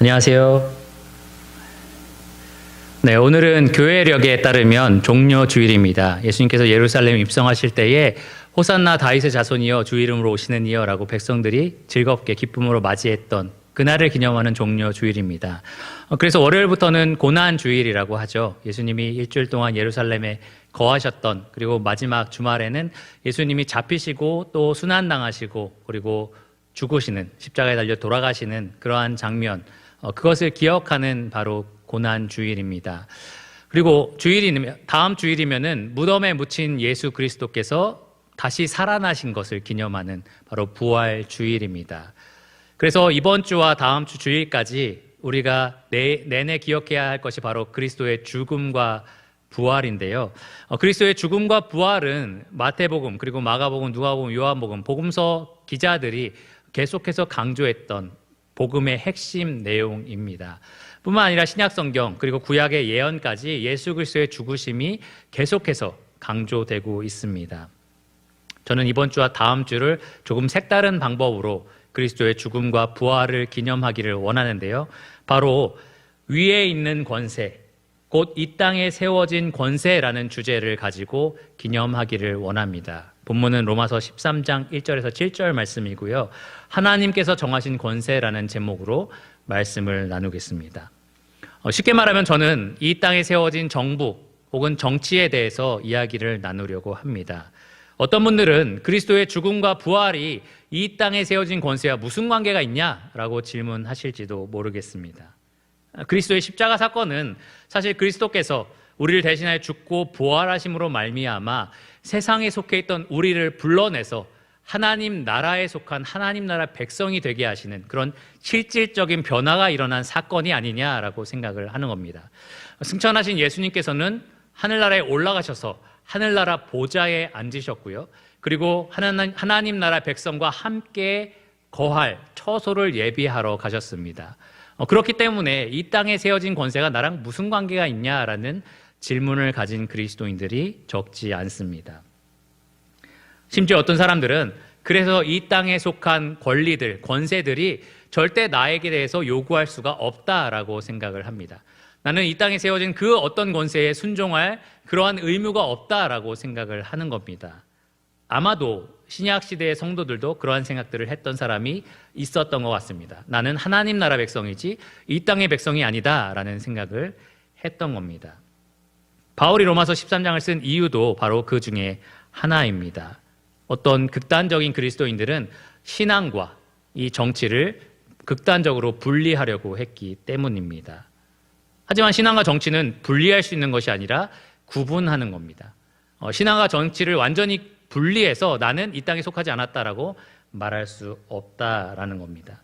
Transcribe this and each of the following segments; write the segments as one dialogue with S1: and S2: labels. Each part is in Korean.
S1: 안녕하세요. 네, 오늘은 교회력에 따르면 종려 주일입니다. 예수님께서 예루살렘 입성하실 때에 호산나 다윗의 자손이여 주 이름으로 오시는 이여라고 백성들이 즐겁게 기쁨으로 맞이했던 그날을 기념하는 종려 주일입니다. 그래서 월요일부터는 고난 주일이라고 하죠. 예수님이 일주일 동안 예루살렘에 거하셨던, 그리고 마지막 주말에는 예수님이 잡히시고 또 순환당하시고 그리고 죽으시는, 십자가에 달려 돌아가시는 그러한 장면, 그것을 기억하는 바로 고난 주일입니다. 그리고 다음 주일이면은 무덤에 묻힌 예수 그리스도께서 다시 살아나신 것을 기념하는 바로 부활 주일입니다. 그래서 이번 주와 다음 주 주일까지 우리가 내내 기억해야 할 것이 바로 그리스도의 죽음과 부활인데요. 그리스도의 죽음과 부활은 마태복음, 그리고 마가복음, 누가복음, 요한복음, 복음서 기자들이 계속해서 강조했던 복음의 핵심 내용입니다. 뿐만 아니라 신약성경 그리고 구약의 예언까지 예수 그리스도의 죽으심이 계속해서 강조되고 있습니다. 저는 이번 주와 다음 주를 조금 색다른 방법으로 그리스도의 죽음과 부활을 기념하기를 원하는데요. 바로 위에 있는 권세, 곧 이 땅에 세워진 권세라는 주제를 가지고 기념하기를 원합니다. 본문은 로마서 13장 1절에서 7절 말씀이고요. 하나님께서 정하신 권세라는 제목으로 말씀을 나누겠습니다. 쉽게 말하면 저는 이 땅에 세워진 정부 혹은 정치에 대해서 이야기를 나누려고 합니다. 어떤 분들은 그리스도의 죽음과 부활이 이 땅에 세워진 권세와 무슨 관계가 있냐라고 질문하실지도 모르겠습니다. 그리스도의 십자가 사건은 사실 그리스도께서 우리를 대신하여 죽고 부활하심으로 말미암아 세상에 속해 있던 우리를 불러내서 하나님 나라에 속한 하나님 나라 백성이 되게 하시는 그런 실질적인 변화가 일어난 사건이 아니냐라고 생각을 하는 겁니다. 승천하신 예수님께서는 하늘나라에 올라가셔서 하늘나라 보좌에 앉으셨고요. 그리고 하나님 나라 백성과 함께 거할 처소를 예비하러 가셨습니다. 그렇기 때문에 이 땅에 세워진 권세가 나랑 무슨 관계가 있냐라는 질문을 가진 그리스도인들이 적지 않습니다. 심지어 어떤 사람들은 그래서 이 땅에 속한 권리들, 권세들이 절대 나에게 대해서 요구할 수가 없다라고 생각을 합니다. 나는 이 땅에 세워진 그 어떤 권세에 순종할 그러한 의무가 없다라고 생각을 하는 겁니다. 아마도 신약 시대의 성도들도 그러한 생각들을 했던 사람이 있었던 것 같습니다. 나는 하나님 나라 백성이지 이 땅의 백성이 아니다라는 생각을 했던 겁니다. 바울이 로마서 13장을 쓴 이유도 바로 그 중에 하나입니다. 어떤 극단적인 그리스도인들은 신앙과 이 정치를 극단적으로 분리하려고 했기 때문입니다. 하지만 신앙과 정치는 분리할 수 있는 것이 아니라 구분하는 겁니다. 신앙과 정치를 완전히 분리해서 나는 이 땅에 속하지 않았다라고 말할 수 없다라는 겁니다.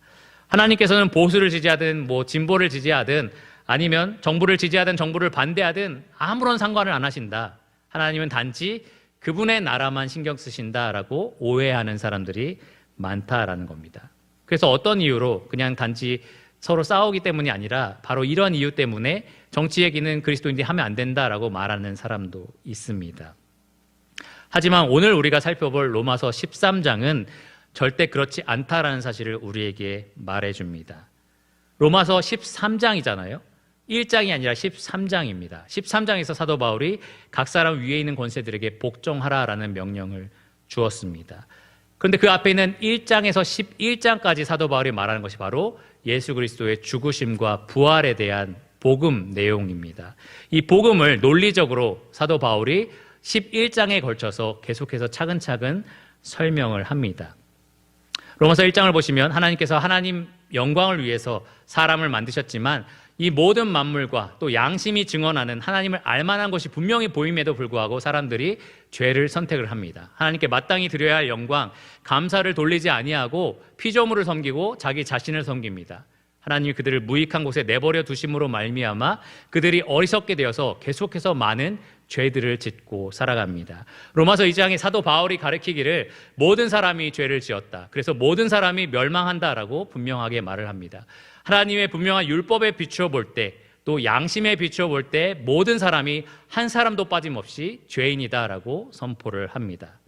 S1: 하나님께서는 보수를 지지하든 진보를 지지하든 아니면 정부를 지지하든 정부를 반대하든 아무런 상관을 안 하신다. 하나님은 단지 그분의 나라만 신경 쓰신다라고 오해하는 사람들이 많다라는 겁니다. 그래서 어떤 이유로 그냥 단지 서로 싸우기 때문이 아니라 바로 이런 이유 때문에 정치 얘기는 그리스도인들이 하면 안 된다라고 말하는 사람도 있습니다. 하지만 오늘 우리가 살펴볼 로마서 13장은 절대 그렇지 않다라는 사실을 우리에게 말해줍니다. 로마서 13장이잖아요. 1장이 아니라 13장입니다. 13장에서 사도 바울이 각 사람 위에 있는 권세들에게 복종하라라는 명령을 주었습니다. 그런데 그 앞에 있는 1장에서 11장까지 사도 바울이 말하는 것이 바로 예수 그리스도의 죽으심과 부활에 대한 복음 내용입니다. 이 복음을 논리적으로 사도 바울이 11장에 걸쳐서 계속해서 차근차근 설명을 합니다. 로마서 1장을 보시면 하나님께서 하나님 영광을 위해서 사람을 만드셨지만 이 모든 만물과 또 양심이 증언하는 하나님을 알만한 것이 분명히 보임에도 불구하고 사람들이 죄를 선택을 합니다. 하나님께 마땅히 드려야 할 영광, 감사를 돌리지 아니하고 피조물을 섬기고 자기 자신을 섬깁니다. 하나님이 그들을 무익한 곳에 내버려 두심으로 말미암아 그들이 어리석게 되어서 계속해서 많은 죄들을 짓고 살아갑니다. 로마서 2장에 사도 바울이 가르치기를 모든 사람이 죄를 지었다. 그래서 모든 사람이 멸망한다라고 분명하게 말을 합니다. 하나님의 분명한 율법에 비추어 볼 때, 또 양심에 비추어 볼 때 모든 사람이 한 사람도 빠짐없이 죄인이다라고 선포를 합니다.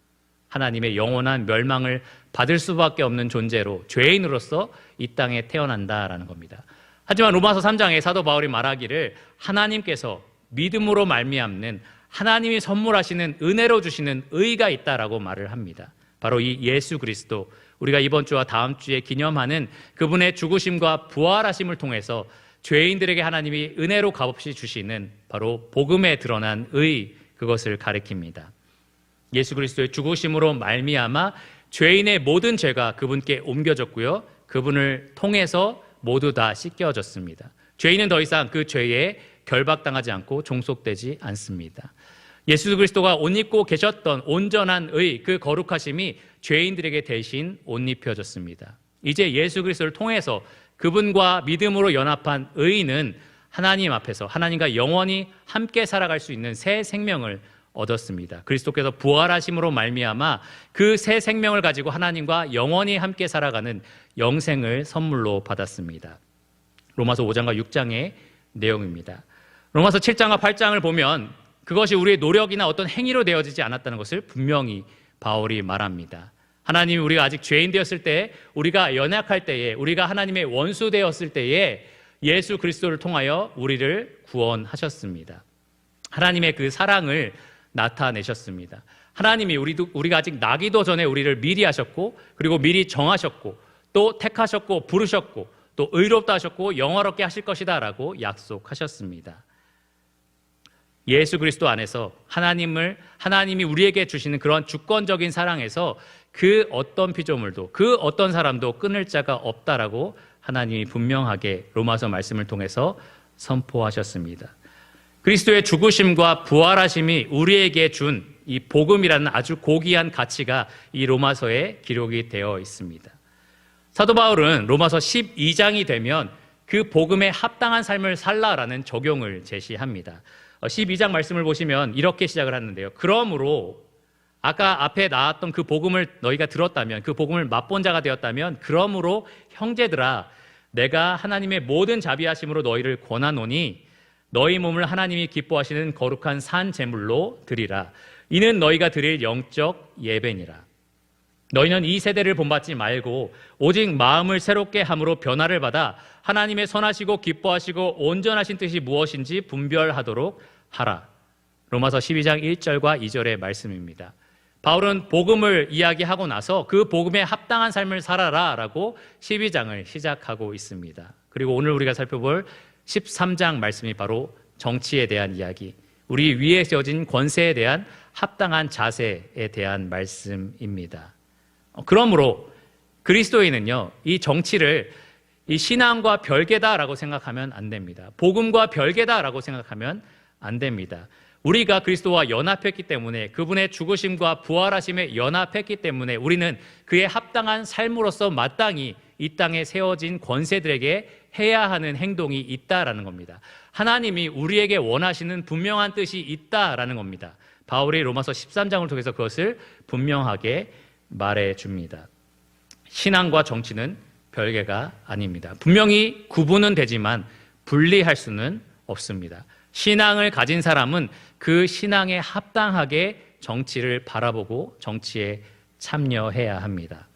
S1: 하나님의 영원한 멸망을 받을 수밖에 없는 존재로 죄인으로서 이 땅에 태어난다라는 겁니다. 하지만 로마서 3장에 사도 바울이 말하기를 하나님께서 믿음으로 말미암는 하나님이 선물하시는 은혜로 주시는 의가 있다라고 말을 합니다. 바로 이 예수 그리스도, 우리가 이번 주와 다음 주에 기념하는 그분의 죽으심과 부활하심을 통해서 죄인들에게 하나님이 은혜로 값없이 주시는 바로 복음에 드러난 의, 그것을 가리킵니다. 예수 그리스도의 죽으심으로 말미암아 죄인의 모든 죄가 그분께 옮겨졌고요, 그분을 통해서 모두 다 씻겨졌습니다. 죄인은 더 이상 그 죄에 결박당하지 않고 종속되지 않습니다. 예수 그리스도가 옷 입고 계셨던 온전한 의, 그 거룩하심이 죄인들에게 대신 옷 입혀졌습니다. 이제 예수 그리스도를 통해서 그분과 믿음으로 연합한 의인은 하나님 앞에서 하나님과 영원히 함께 살아갈 수 있는 새 생명을 얻었습니다. 그리스도께서 부활하심으로 말미암아 그 새 생명을 가지고 하나님과 영원히 함께 살아가는 영생을 선물로 받았습니다. 로마서 5장과 6장의 내용입니다. 로마서 7장과 8장을 보면 그것이 우리의 노력이나 어떤 행위로 되어지지 않았다는 것을 분명히 바울이 말합니다. 하나님이 우리가 아직 죄인 되었을 때, 우리가 연약할 때에, 우리가 하나님의 원수 되었을 때에 예수 그리스도를 통하여 우리를 구원하셨습니다. 하나님의 그 사랑을 나타내셨습니다. 하나님이 우리가 아직 나기도 전에 우리를 미리 하셨고, 그리고 미리 정하셨고, 또 택하셨고, 부르셨고, 또 의롭다 하셨고 영화롭게 하실 것이다 라고 약속하셨습니다. 예수 그리스도 안에서 하나님이 우리에게 주시는 그런 주권적인 사랑에서 그 어떤 피조물도, 그 어떤 사람도 끊을 자가 없다라고 하나님이 분명하게 로마서 말씀을 통해서 선포하셨습니다. 그리스도의 죽으심과 부활하심이 우리에게 준 이 복음이라는 아주 고귀한 가치가 이 로마서에 기록이 되어 있습니다. 사도 바울은 로마서 12장이 되면 그 복음에 합당한 삶을 살라라는 적용을 제시합니다. 12장 말씀을 보시면 이렇게 시작을 하는데요. 그러므로 아까 앞에 나왔던 그 복음을 너희가 들었다면, 그 복음을 맛본 자가 되었다면, 그러므로 형제들아, 내가 하나님의 모든 자비하심으로 너희를 권하노니 너희 몸을 하나님이 기뻐하시는 거룩한 산 제물로 드리라. 이는 너희가 드릴 영적 예배니라. 너희는 이 세대를 본받지 말고 오직 마음을 새롭게 함으로 변화를 받아 하나님의 선하시고 기뻐하시고 온전하신 뜻이 무엇인지 분별하도록 하라. 로마서 12장 1절과 2절의 말씀입니다. 바울은 복음을 이야기하고 나서 그 복음에 합당한 삶을 살아라 라고 12장을 시작하고 있습니다. 그리고 오늘 우리가 살펴볼 13장 말씀이 바로 정치에 대한 이야기, 우리 위에 세워진 권세에 대한 합당한 자세에 대한 말씀입니다. 그러므로 그리스도인은요, 이 정치를 이 신앙과 별개다라고 생각하면 안 됩니다. 복음과 별개다라고 생각하면 안 됩니다. 우리가 그리스도와 연합했기 때문에, 그분의 죽으심과 부활하심에 연합했기 때문에 우리는 그의 합당한 삶으로서 마땅히 이 땅에 세워진 권세들에게 해야 하는 행동이 있다라는 겁니다. 하나님이 우리에게 원하시는 분명한 뜻이 있다라는 겁니다. 바울이 로마서 13장을 통해서 그것을 분명하게 말해줍니다. 신앙과 정치는 별개가 아닙니다. 분명히 구분은 되지만 분리할 수는 없습니다. 신앙을 가진 사람은 그 신앙에 합당하게 정치를 바라보고 정치에 참여해야 합니다.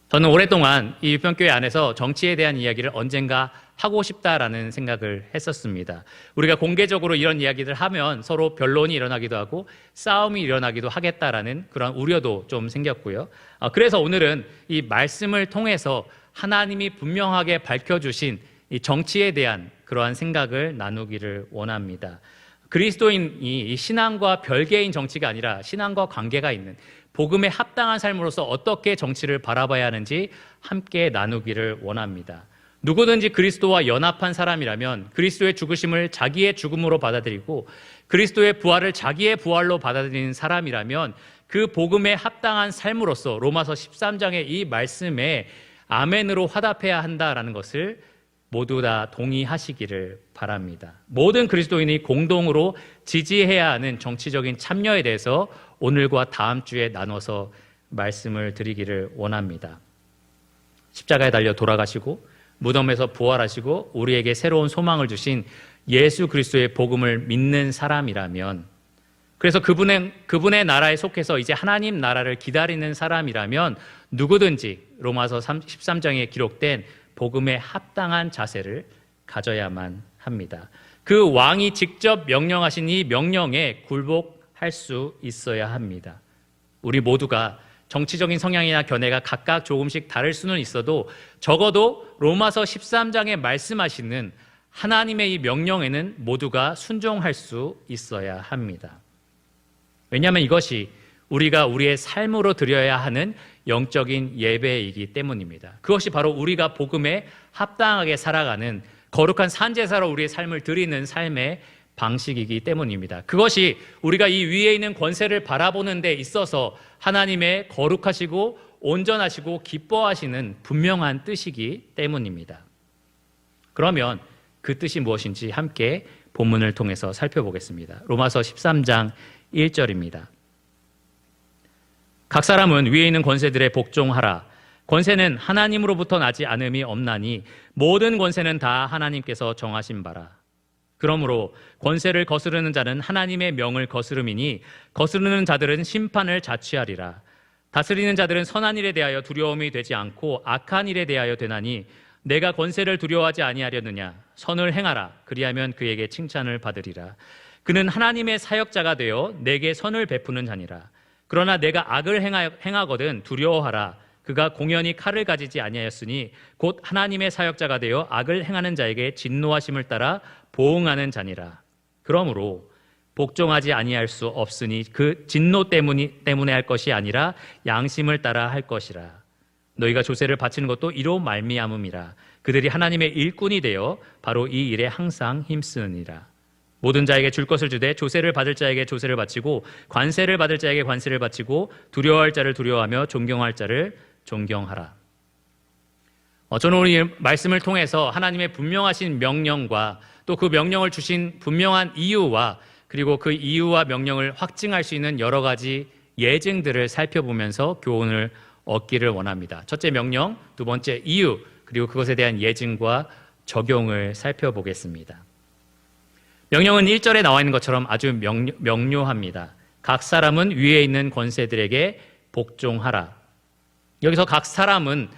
S1: 저는 오랫동안 이 유평교회 안에서 정치에 대한 이야기를 언젠가 하고 싶다라는 생각을 했었습니다. 우리가 공개적으로 이런 이야기를 하면 서로 변론이 일어나기도 하고 싸움이 일어나기도 하겠다라는 그런 우려도 좀 생겼고요. 그래서 오늘은 이 말씀을 통해서 하나님이 분명하게 밝혀주신 이 정치에 대한 그러한 생각을 나누기를 원합니다. 그리스도인이 이 신앙과 별개인 정치가 아니라 신앙과 관계가 있는 복음에 합당한 삶으로서 어떻게 정치를 바라봐야 하는지 함께 나누기를 원합니다. 누구든지 그리스도와 연합한 사람이라면 그리스도의 죽으심을 자기의 죽음으로 받아들이고 그리스도의 부활을 자기의 부활로 받아들이는 사람이라면 그 복음에 합당한 삶으로서 로마서 13장의 이 말씀에 아멘으로 화답해야 한다라는 것을 모두 다 동의하시기를 바랍니다. 모든 그리스도인이 공동으로 지지해야 하는 정치적인 참여에 대해서 오늘과 다음 주에 나눠서 말씀을 드리기를 원합니다. 십자가에 달려 돌아가시고 무덤에서 부활하시고 우리에게 새로운 소망을 주신 예수 그리스도의 복음을 믿는 사람이라면, 그래서 그분의 나라에 속해서 이제 하나님 나라를 기다리는 사람이라면 누구든지 로마서 13장에 기록된 복음에 합당한 자세를 가져야만 합니다. 그 왕이 직접 명령하신 이 명령에 굴복할 수 있어야 합니다. 우리 모두가 정치적인 성향이나 견해가 각각 조금씩 다를 수는 있어도 적어도 로마서 13장에 말씀하시는 하나님의 이 명령에는 모두가 순종할 수 있어야 합니다. 왜냐하면 이것이 우리가 우리의 삶으로 드려야 하는 영적인 예배이기 때문입니다. 그것이 바로 우리가 복음에 합당하게 살아가는 거룩한 산제사로 우리의 삶을 드리는 삶의 방식이기 때문입니다. 그것이 우리가 이 위에 있는 권세를 바라보는 데 있어서 하나님의 거룩하시고 온전하시고 기뻐하시는 분명한 뜻이기 때문입니다. 그러면 그 뜻이 무엇인지 함께 본문을 통해서 살펴보겠습니다. 로마서 13장 1절입니다. 각 사람은 위에 있는 권세들에 복종하라. 권세는 하나님으로부터 나지 않음이 없나니 모든 권세는 다 하나님께서 정하신 바라. 그러므로 권세를 거스르는 자는 하나님의 명을 거스름이니 거스르는 자들은 심판을 자취하리라. 다스리는 자들은 선한 일에 대하여 두려움이 되지 않고 악한 일에 대하여 되나니 내가 권세를 두려워하지 아니하려느냐. 선을 행하라. 그리하면 그에게 칭찬을 받으리라. 그는 하나님의 사역자가 되어 내게 선을 베푸는 자니라. 그러나 내가 악을 행하거든 두려워하라. 그가 공연히 칼을 가지지 아니하였으니 곧 하나님의 사역자가 되어 악을 행하는 자에게 진노하심을 따라 보응하는 자니라. 그러므로 복종하지 아니할 수 없으니 그 진노 때문에 할 것이 아니라 양심을 따라 할 것이라. 너희가 조세를 바치는 것도 이로 말미암음이라. 그들이 하나님의 일꾼이 되어 바로 이 일에 항상 힘쓰느니라. 모든 자에게 줄 것을 주되 조세를 받을 자에게 조세를 바치고 관세를 받을 자에게 관세를 바치고 두려워할 자를 두려워하며 존경할 자를 존경하라. 저는 오늘 말씀을 통해서 하나님의 분명하신 명령과 또 그 명령을 주신 분명한 이유와 그리고 그 이유와 명령을 확증할 수 있는 여러 가지 예증들을 살펴보면서 교훈을 얻기를 원합니다. 첫째 명령, 두 번째 이유, 그리고 그것에 대한 예증과 적용을 살펴보겠습니다. 명령은 1절에 나와 있는 것처럼 아주 명료합니다. 각 사람은 위에 있는 권세들에게 복종하라. 여기서 각 사람은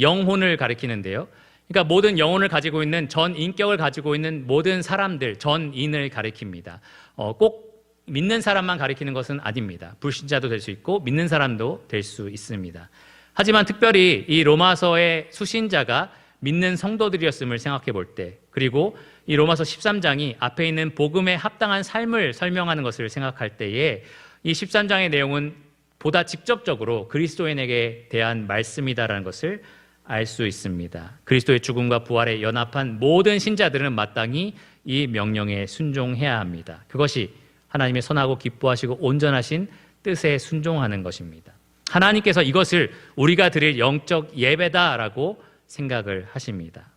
S1: 영혼을 가리키는데요. 그러니까 모든 영혼을 가지고 있는 전 인격을 가지고 있는 모든 사람들, 전인을 가리킵니다. 꼭 믿는 사람만 가리키는 것은 아닙니다. 불신자도 될 수 있고 믿는 사람도 될 수 있습니다. 하지만 특별히 이 로마서의 수신자가 믿는 성도들이었음을 생각해 볼 때, 그리고 이 로마서 13장이 앞에 있는 복음에 합당한 삶을 설명하는 것을 생각할 때에 이 13장의 내용은 보다 직접적으로 그리스도인에게 대한 말씀이다라는 것을 알 수 있습니다. 그리스도의 죽음과 부활에 연합한 모든 신자들은 마땅히 이 명령에 순종해야 합니다. 그것이 하나님의 선하고 기뻐하시고 온전하신 뜻에 순종하는 것입니다. 하나님께서 이것을 우리가 드릴 영적 예배다라고 생각을 하십니다.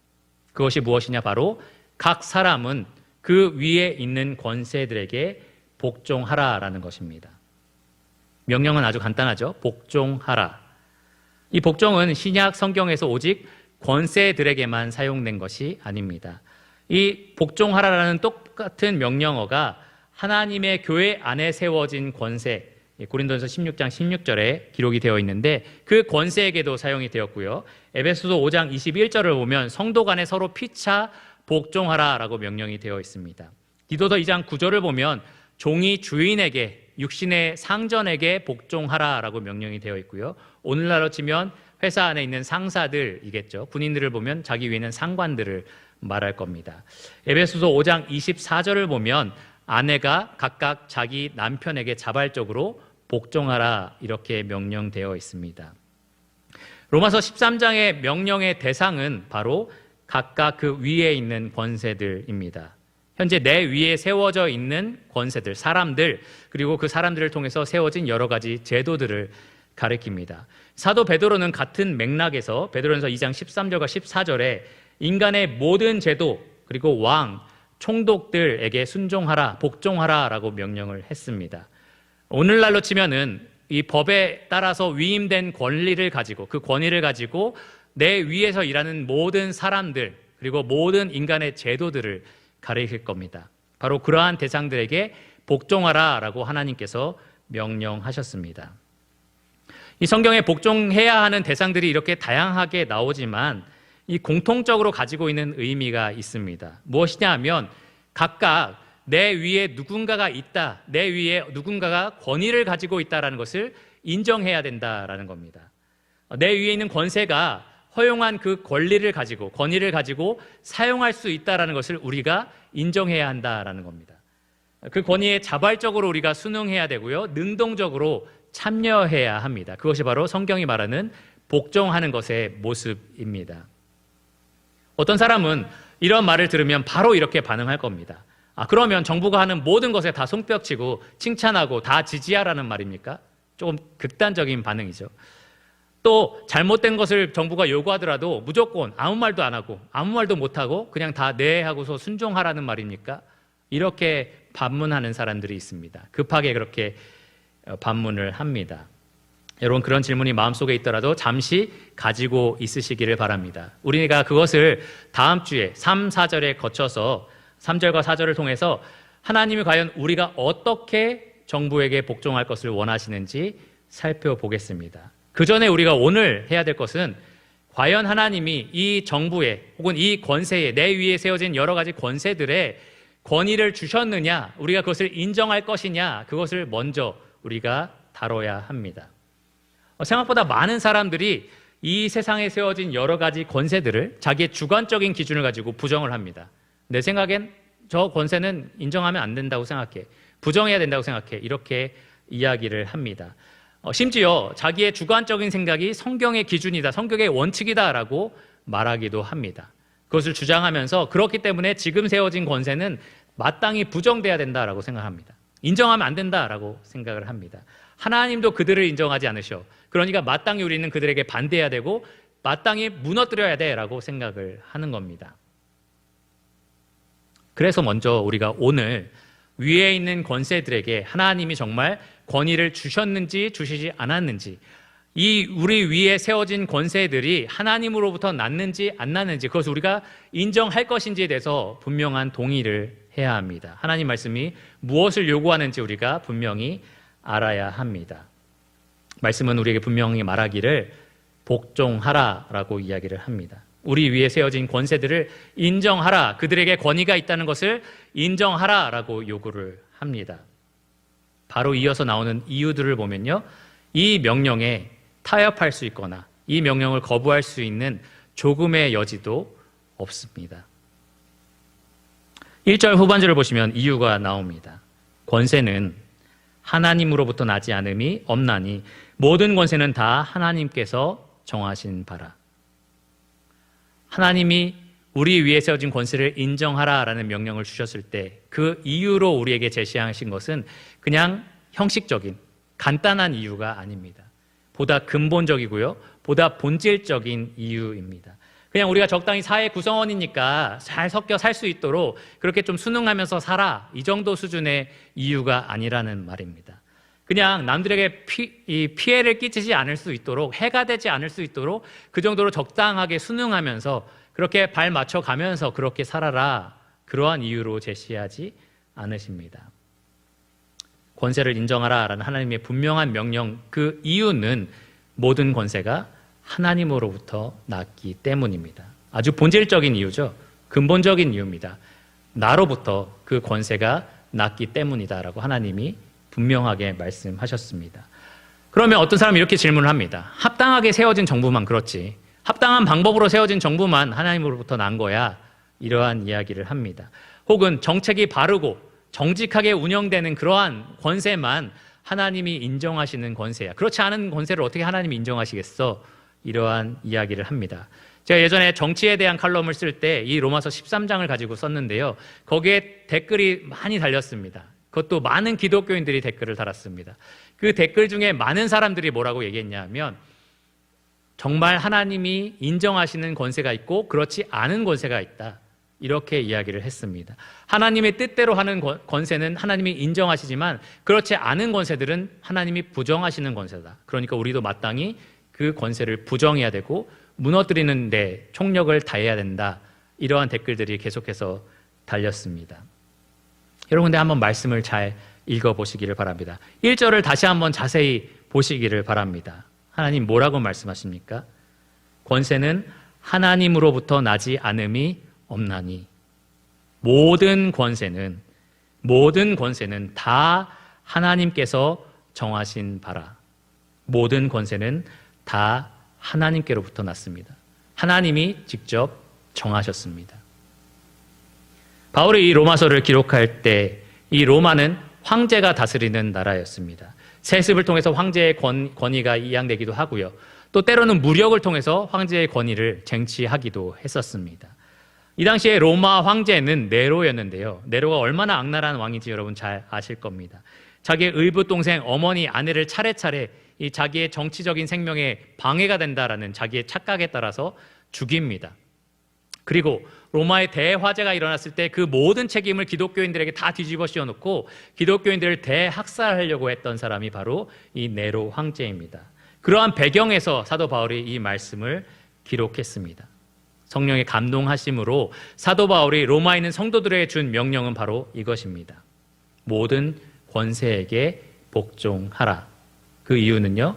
S1: 그것이 무엇이냐? 바로 각 사람은 그 위에 있는 권세들에게 복종하라라는 것입니다. 명령은 아주 간단하죠. 복종하라. 이 복종은 신약 성경에서 오직 권세들에게만 사용된 것이 아닙니다. 이 복종하라라는 똑같은 명령어가 하나님의 교회 안에 세워진 권세, 고린도전서 16장 16절에 기록이 되어 있는데 그 권세에게도 사용이 되었고요. 에베소서 5장 21절을 보면 성도 간에 서로 피차 복종하라라고 명령이 되어 있습니다. 디도서 2장 9절을 보면 종이 주인에게, 육신의 상전에게 복종하라라고 명령이 되어 있고요. 오늘날로 치면 회사 안에 있는 상사들이겠죠. 군인들을 보면 자기 위에는 상관들을 말할 겁니다. 에베소서 5장 24절을 보면 아내가 각각 자기 남편에게 자발적으로 복종하라 이렇게 명령되어 있습니다. 로마서 13장의 명령의 대상은 바로 각각 그 위에 있는 권세들입니다. 현재 내 위에 세워져 있는 권세들, 사람들, 그리고 그 사람들을 통해서 세워진 여러 가지 제도들을 가리킵니다. 사도 베드로는 같은 맥락에서 베드로전서 2장 13절과 14절에 인간의 모든 제도, 그리고 왕, 총독들에게 순종하라, 복종하라라고 명령을 했습니다. 오늘날로 치면은 이 법에 따라서 위임된 권리를 가지고, 그 권위를 가지고 내 위에서 일하는 모든 사람들, 그리고 모든 인간의 제도들을 가리킬 겁니다. 바로 그러한 대상들에게 복종하라라고 하나님께서 명령하셨습니다. 이 성경에 복종해야 하는 대상들이 이렇게 다양하게 나오지만 이 공통적으로 가지고 있는 의미가 있습니다. 무엇이냐 하면 각각 내 위에 누군가가 있다, 내 위에 누군가가 권위를 가지고 있다는 것을 인정해야 된다라는 겁니다. 내 위에 있는 권세가 허용한 그 권리를 가지고, 권위를 가지고 사용할 수 있다는 것을 우리가 인정해야 한다라는 겁니다. 그 권위에 자발적으로 우리가 순응해야 되고요, 능동적으로 참여해야 합니다. 그것이 바로 성경이 말하는 복종하는 것의 모습입니다. 어떤 사람은 이런 말을 들으면 바로 이렇게 반응할 겁니다. 그러면 정부가 하는 모든 것에 다 손뼉치고 칭찬하고 다 지지하라는 말입니까? 조금 극단적인 반응이죠. 또 잘못된 것을 정부가 요구하더라도 무조건 아무 말도 안 하고 아무 말도 못 하고 그냥 다 네 하고서 순종하라는 말입니까? 이렇게 반문하는 사람들이 있습니다. 급하게 그렇게 반문을 합니다. 여러분, 그런 질문이 마음속에 있더라도 잠시 가지고 있으시기를 바랍니다. 우리가 그것을 다음 주에 3, 4절에 거쳐서 3절과 4절을 통해서 하나님이 과연 우리가 어떻게 정부에게 복종할 것을 원하시는지 살펴보겠습니다. 그 전에 우리가 오늘 해야 될 것은 과연 하나님이 이 정부에 혹은 이 권세에, 내 위에 세워진 여러 가지 권세들의 권위를 주셨느냐, 우리가 그것을 인정할 것이냐, 그것을 먼저 우리가 다뤄야 합니다. 생각보다 많은 사람들이 이 세상에 세워진 여러 가지 권세들을 자기의 주관적인 기준을 가지고 부정을 합니다. 내 생각엔 저 권세는 인정하면 안 된다고 생각해, 부정해야 된다고 생각해, 이렇게 이야기를 합니다. 심지어 자기의 주관적인 생각이 성경의 기준이다, 성경의 원칙이다라고 말하기도 합니다. 그것을 주장하면서 그렇기 때문에 지금 세워진 권세는 마땅히 부정돼야 된다라고 생각합니다. 인정하면 안 된다라고 생각을 합니다. 하나님도 그들을 인정하지 않으셔. 그러니까 마땅히 우리는 그들에게 반대해야 되고 마땅히 무너뜨려야 돼라고 생각을 하는 겁니다. 그래서 먼저 우리가 오늘 위에 있는 권세들에게 하나님이 정말 권위를 주셨는지 주시지 않았는지, 이 우리 위에 세워진 권세들이 하나님으로부터 났는지 안 났는지, 그것을 우리가 인정할 것인지에 대해서 분명한 동의를 해야 합니다. 하나님 말씀이 무엇을 요구하는지 우리가 분명히 알아야 합니다. 말씀은 우리에게 분명히 말하기를 복종하라라고 이야기를 합니다. 우리 위에 세워진 권세들을 인정하라, 그들에게 권위가 있다는 것을 인정하라라고 요구를 합니다. 바로 이어서 나오는 이유들을 보면요, 이 명령에 타협할 수 있거나 이 명령을 거부할 수 있는 조금의 여지도 없습니다. 1절 후반절을 보시면 이유가 나옵니다. 권세는 하나님으로부터 나지 않음이 없나니 모든 권세는 다 하나님께서 정하신 바라. 하나님이 우리 위에 세워진 권세를 인정하라라는 명령을 주셨을 때 그 이유로 우리에게 제시하신 것은 그냥 형식적인 간단한 이유가 아닙니다. 보다 근본적이고요, 보다 본질적인 이유입니다. 그냥 우리가 적당히 사회 구성원이니까 잘 섞여 살 수 있도록 그렇게 좀 순응하면서 살아, 이 정도 수준의 이유가 아니라는 말입니다. 그냥 남들에게 피해를 끼치지 않을 수 있도록, 해가 되지 않을 수 있도록 그 정도로 적당하게 순응하면서 그렇게 발 맞춰 가면서 그렇게 살아라, 그러한 이유로 제시하지 않으십니다. 권세를 인정하라라는 하나님의 분명한 명령, 그 이유는 모든 권세가 하나님으로부터 났기 때문입니다. 아주 본질적인 이유죠. 근본적인 이유입니다. 나로부터 그 권세가 났기 때문이다라고 하나님이 분명하게 말씀하셨습니다. 그러면 어떤 사람이 이렇게 질문을 합니다. 합당하게 세워진 정부만 그렇지, 합당한 방법으로 세워진 정부만 하나님으로부터 난 거야, 이러한 이야기를 합니다. 혹은 정책이 바르고 정직하게 운영되는 그러한 권세만 하나님이 인정하시는 권세야, 그렇지 않은 권세를 어떻게 하나님이 인정하시겠어, 이러한 이야기를 합니다. 제가 예전에 정치에 대한 칼럼을 쓸 때 이 로마서 13장을 가지고 썼는데요, 거기에 댓글이 많이 달렸습니다. 그것도 많은 기독교인들이 댓글을 달았습니다. 그 댓글 중에 많은 사람들이 뭐라고 얘기했냐면, 정말 하나님이 인정하시는 권세가 있고 그렇지 않은 권세가 있다, 이렇게 이야기를 했습니다. 하나님의 뜻대로 하는 권세는 하나님이 인정하시지만 그렇지 않은 권세들은 하나님이 부정하시는 권세다. 그러니까 우리도 마땅히 그 권세를 부정해야 되고 무너뜨리는 데 총력을 다해야 된다, 이러한 댓글들이 계속해서 달렸습니다. 여러분, 근데 한번 말씀을 잘 읽어보시기를 바랍니다. 1절을 다시 한번 자세히 보시기를 바랍니다. 하나님 뭐라고 말씀하십니까? 권세는 하나님으로부터 나지 않음이 없나니. 모든 권세는 다 하나님께서 정하신 바라. 모든 권세는 다 하나님께로부터 났습니다. 하나님이 직접 정하셨습니다. 바울이 이 로마서를 기록할 때 이 로마는 황제가 다스리는 나라였습니다. 세습을 통해서 황제의 권위가 이양되기도 하고요. 또 때로는 무력을 통해서 황제의 권위를 쟁취하기도 했었습니다. 이 당시에 로마 황제는 네로였는데요. 네로가 얼마나 악랄한 왕인지 여러분 잘 아실 겁니다. 자기의 의붓 동생 어머니 아내를 차례차례 이 자기의 정치적인 생명에 방해가 된다라는 자기의 착각에 따라서 죽입니다. 그리고 로마의 대화재가 일어났을 때 그 모든 책임을 기독교인들에게 다 뒤집어 씌워놓고 기독교인들을 대학살하려고 했던 사람이 바로 이 네로 황제입니다. 그러한 배경에서 사도 바울이 이 말씀을 기록했습니다. 성령의 감동하심으로 사도 바울이 로마에 있는 성도들에게 준 명령은 바로 이것입니다. 모든 권세에게 복종하라. 그 이유는요,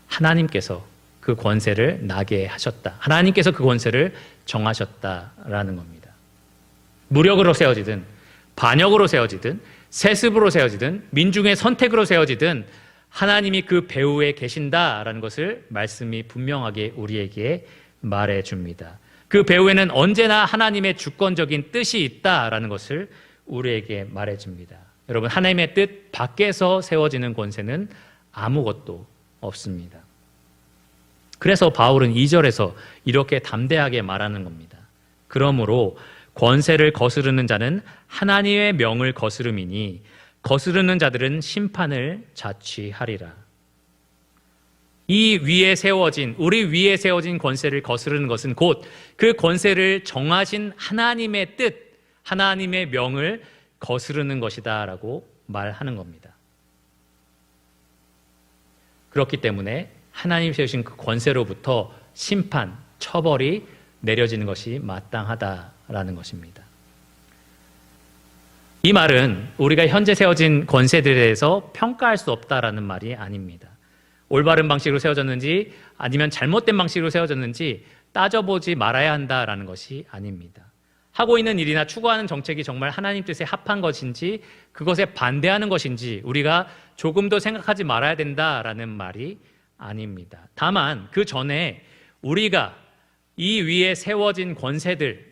S1: 하나님께서 그 권세를 나게 하셨다. 하나님께서 그 권세를 정하셨다라는 겁니다. 무력으로 세워지든 반역으로 세워지든 세습으로 세워지든 민중의 선택으로 세워지든 하나님이 그 배후에 계신다라는 것을 말씀이 분명하게 우리에게 말해줍니다. 그 배후에는 언제나 하나님의 주권적인 뜻이 있다라는 것을 우리에게 말해줍니다. 여러분, 하나님의 뜻 밖에서 세워지는 권세는 아무것도 없습니다. 그래서 바울은 2절에서 이렇게 담대하게 말하는 겁니다. 그러므로 권세를 거스르는 자는 하나님의 명을 거스름이니 거스르는 자들은 심판을 자취하리라. 우리 위에 세워진 권세를 거스르는 것은 곧 그 권세를 정하신 하나님의 뜻, 하나님의 명을 거스르는 것이다 라고 말하는 겁니다. 그렇기 때문에 하나님 세우신 그 권세로부터 심판, 처벌이 내려지는 것이 마땅하다라는 것입니다. 이 말은 우리가 현재 세워진 권세들에 대해서 평가할 수 없다라는 말이 아닙니다. 올바른 방식으로 세워졌는지 아니면 잘못된 방식으로 세워졌는지 따져보지 말아야 한다라는 것이 아닙니다. 하고 있는 일이나 추구하는 정책이 정말 하나님 뜻에 합한 것인지 그것에 반대하는 것인지 우리가 조금 더 생각하지 말아야 된다라는 말이 아닙니다. 다만 그 전에 우리가 이 위에 세워진 권세들에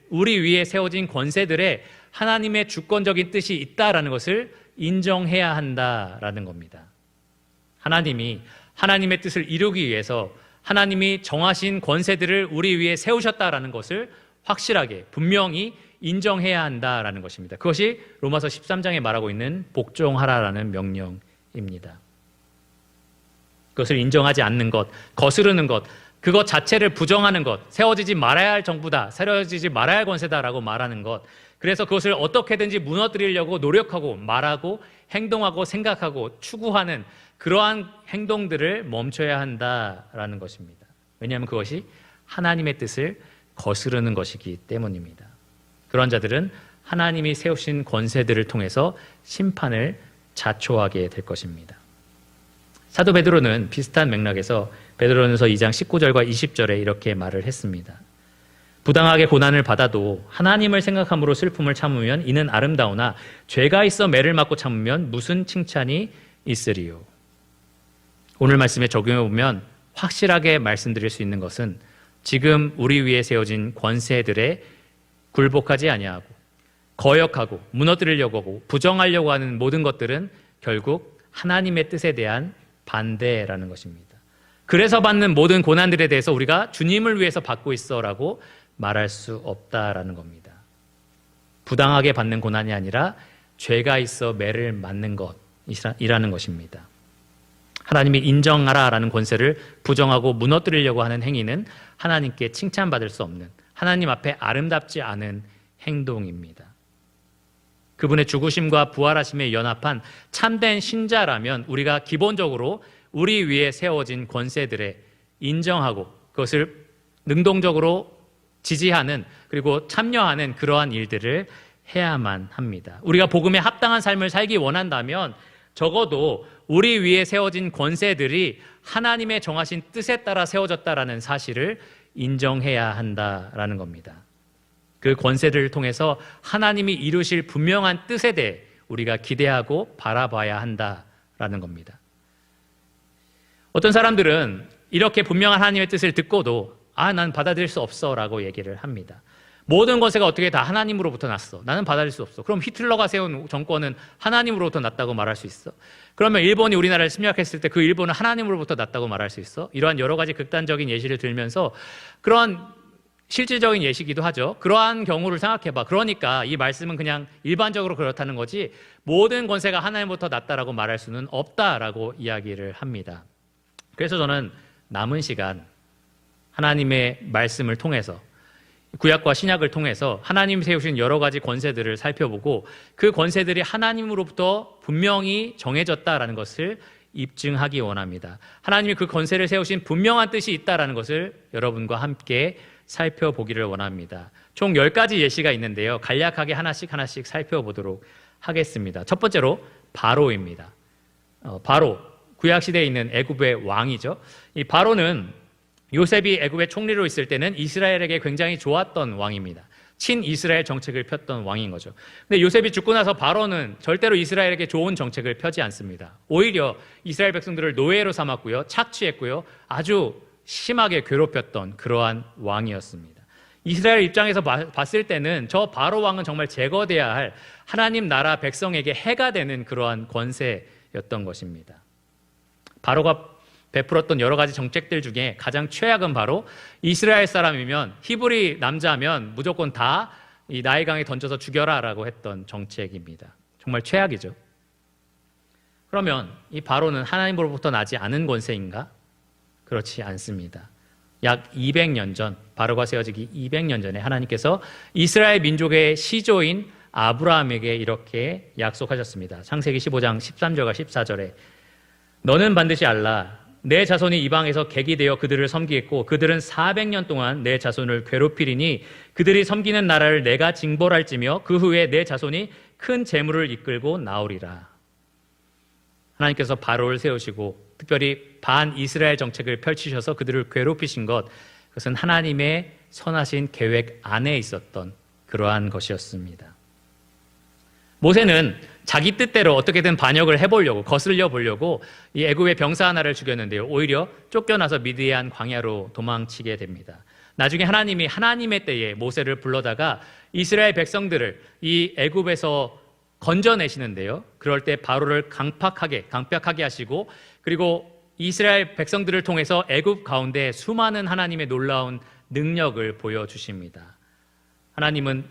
S1: 하나님의 주권적인 뜻이 있다라는 것을 인정해야 한다라는 겁니다. 하나님이 하나님의 뜻을 이루기 위해서 하나님이 정하신 권세들을 우리 위에 세우셨다라는 것을 확실하게 분명히 인정해야 한다라는 것입니다. 그것이 로마서 13장에 말하고 있는 복종하라라는 명령입니다. 그것을 인정하지 않는 것, 거스르는 것, 그것 자체를 부정하는 것, 세워지지 말아야 할 정부다, 세워지지 말아야 할 권세다라고 말하는 것, 그래서 그것을 어떻게든지 무너뜨리려고 노력하고 말하고 행동하고 생각하고 추구하는 그러한 행동들을 멈춰야 한다라는 것입니다. 왜냐하면 그것이 하나님의 뜻을 거스르는 것이기 때문입니다. 그런 자들은 하나님이 세우신 권세들을 통해서 심판을 자초하게 될 것입니다. 사도 베드로는 비슷한 맥락에서 베드로전서 2장 19절과 20절에 이렇게 말을 했습니다. 부당하게 고난을 받아도 하나님을 생각함으로 슬픔을 참으면 이는 아름다우나 죄가 있어 매를 맞고 참으면 무슨 칭찬이 있으리요. 오늘 말씀에 적용해 보면 확실하게 말씀드릴 수 있는 것은 지금 우리 위에 세워진 권세들에 굴복하지 아니하고 거역하고 무너뜨리려고 하고 부정하려고 하는 모든 것들은 결국 하나님의 뜻에 대한 반대라는 것입니다. 그래서 받는 모든 고난들에 대해서 우리가 주님을 위해서 받고 있어라고 말할 수 없다라는 겁니다. 부당하게 받는 고난이 아니라 죄가 있어 매를 맞는 것이라는 것입니다. 하나님이 인정하라라는 권세를 부정하고 무너뜨리려고 하는 행위는 하나님께 칭찬받을 수 없는, 하나님 앞에 아름답지 않은 행동입니다. 그분의 죽으심과 부활하심에 연합한 참된 신자라면 우리가 기본적으로 우리 위에 세워진 권세들에 인정하고 그것을 능동적으로 지지하는 그리고 참여하는 그러한 일들을 해야만 합니다. 우리가 복음에 합당한 삶을 살기 원한다면 적어도 우리 위에 세워진 권세들이 하나님의 정하신 뜻에 따라 세워졌다라는 사실을 인정해야 한다라는 겁니다. 그 권세를 통해서 하나님이 이루실 분명한 뜻에 대해 우리가 기대하고 바라봐야 한다라는 겁니다. 어떤 사람들은 이렇게 분명한 하나님의 뜻을 듣고도 난 받아들일 수 없어 라고 얘기를 합니다. 모든 권세가 어떻게 다 하나님으로부터 났어. 나는 받아들일 수 없어. 그럼 히틀러가 세운 정권은 하나님으로부터 났다고 말할 수 있어? 그러면 일본이 우리나라를 침략했을 때 그 일본은 하나님으로부터 났다고 말할 수 있어? 이러한 여러 가지 극단적인 예시를 들면서 그런 실질적인 예시기도 하죠. 그러한 경우를 생각해봐. 그러니까 이 말씀은 그냥 일반적으로 그렇다는 거지 모든 권세가 하나님부터 났다라고 말할 수는 없다라고 이야기를 합니다. 그래서 저는 남은 시간 하나님의 말씀을 통해서 구약과 신약을 통해서 하나님 세우신 여러 가지 권세들을 살펴보고 그 권세들이 하나님으로부터 분명히 정해졌다라는 것을 입증하기 원합니다. 하나님이 그 권세를 세우신 분명한 뜻이 있다라는 것을 여러분과 함께 살펴보기를 원합니다. 총 10가지 예시가 있는데요. 간략하게 하나씩 살펴보도록 하겠습니다. 첫 번째로 바로입니다. 바로, 구약시대에 있는 애굽의 왕이죠. 이 바로는 요셉이 애굽의 총리로 있을 때는 이스라엘에게 굉장히 좋았던 왕입니다. 친이스라엘 정책을 폈던 왕인 거죠. 근데 요셉이 죽고 나서 바로는 절대로 이스라엘에게 좋은 정책을 펴지 않습니다. 오히려 이스라엘 백성들을 노예로 삼았고요. 착취했고요. 아주 심하게 괴롭혔던 그러한 왕이었습니다. 이스라엘 입장에서 봤을 때는 저 바로 왕은 정말 제거돼야 할 하나님 나라 백성에게 해가 되는 그러한 권세였던 것입니다. 바로가 베풀었던 여러 가지 정책들 중에 가장 최악은 바로 이스라엘 사람이면 히브리 남자면 무조건 다 이 나일강에 던져서 죽여라 라고 했던 정책입니다. 정말 최악이죠. 그러면 이 바로는 하나님으로부터 나지 않은 권세인가? 그렇지 않습니다. 약 200년 전, 바로가 세워지기 200년 전에 하나님께서 이스라엘 민족의 시조인 아브라함에게 이렇게 약속하셨습니다. 창세기 15장 13절과 14절에 너는 반드시 알라. 내 자손이 이방에서 객이 되어 그들을 섬기겠고 그들은 400년 동안 내 자손을 괴롭히리니 그들이 섬기는 나라를 내가 징벌할지며 그 후에 내 자손이 큰 재물을 이끌고 나오리라. 하나님께서 바로를 세우시고 특별히 반이스라엘 정책을 펼치셔서 그들을 괴롭히신 것, 그것은 하나님의 선하신 계획 안에 있었던 그러한 것이었습니다. 모세는 자기 뜻대로 어떻게든 반역을 해보려고, 거슬려 보려고 이 애굽의 병사 하나를 죽였는데요. 오히려 쫓겨나서 미디안 광야로 도망치게 됩니다. 나중에 하나님이 하나님의 때에 모세를 불러다가 이스라엘 백성들을 이 애굽에서 건져내시는데요. 그럴 때 바로를 강팍하게 하시고 그리고 이스라엘 백성들을 통해서 애굽 가운데 수많은 하나님의 놀라운 능력을 보여주십니다. 하나님은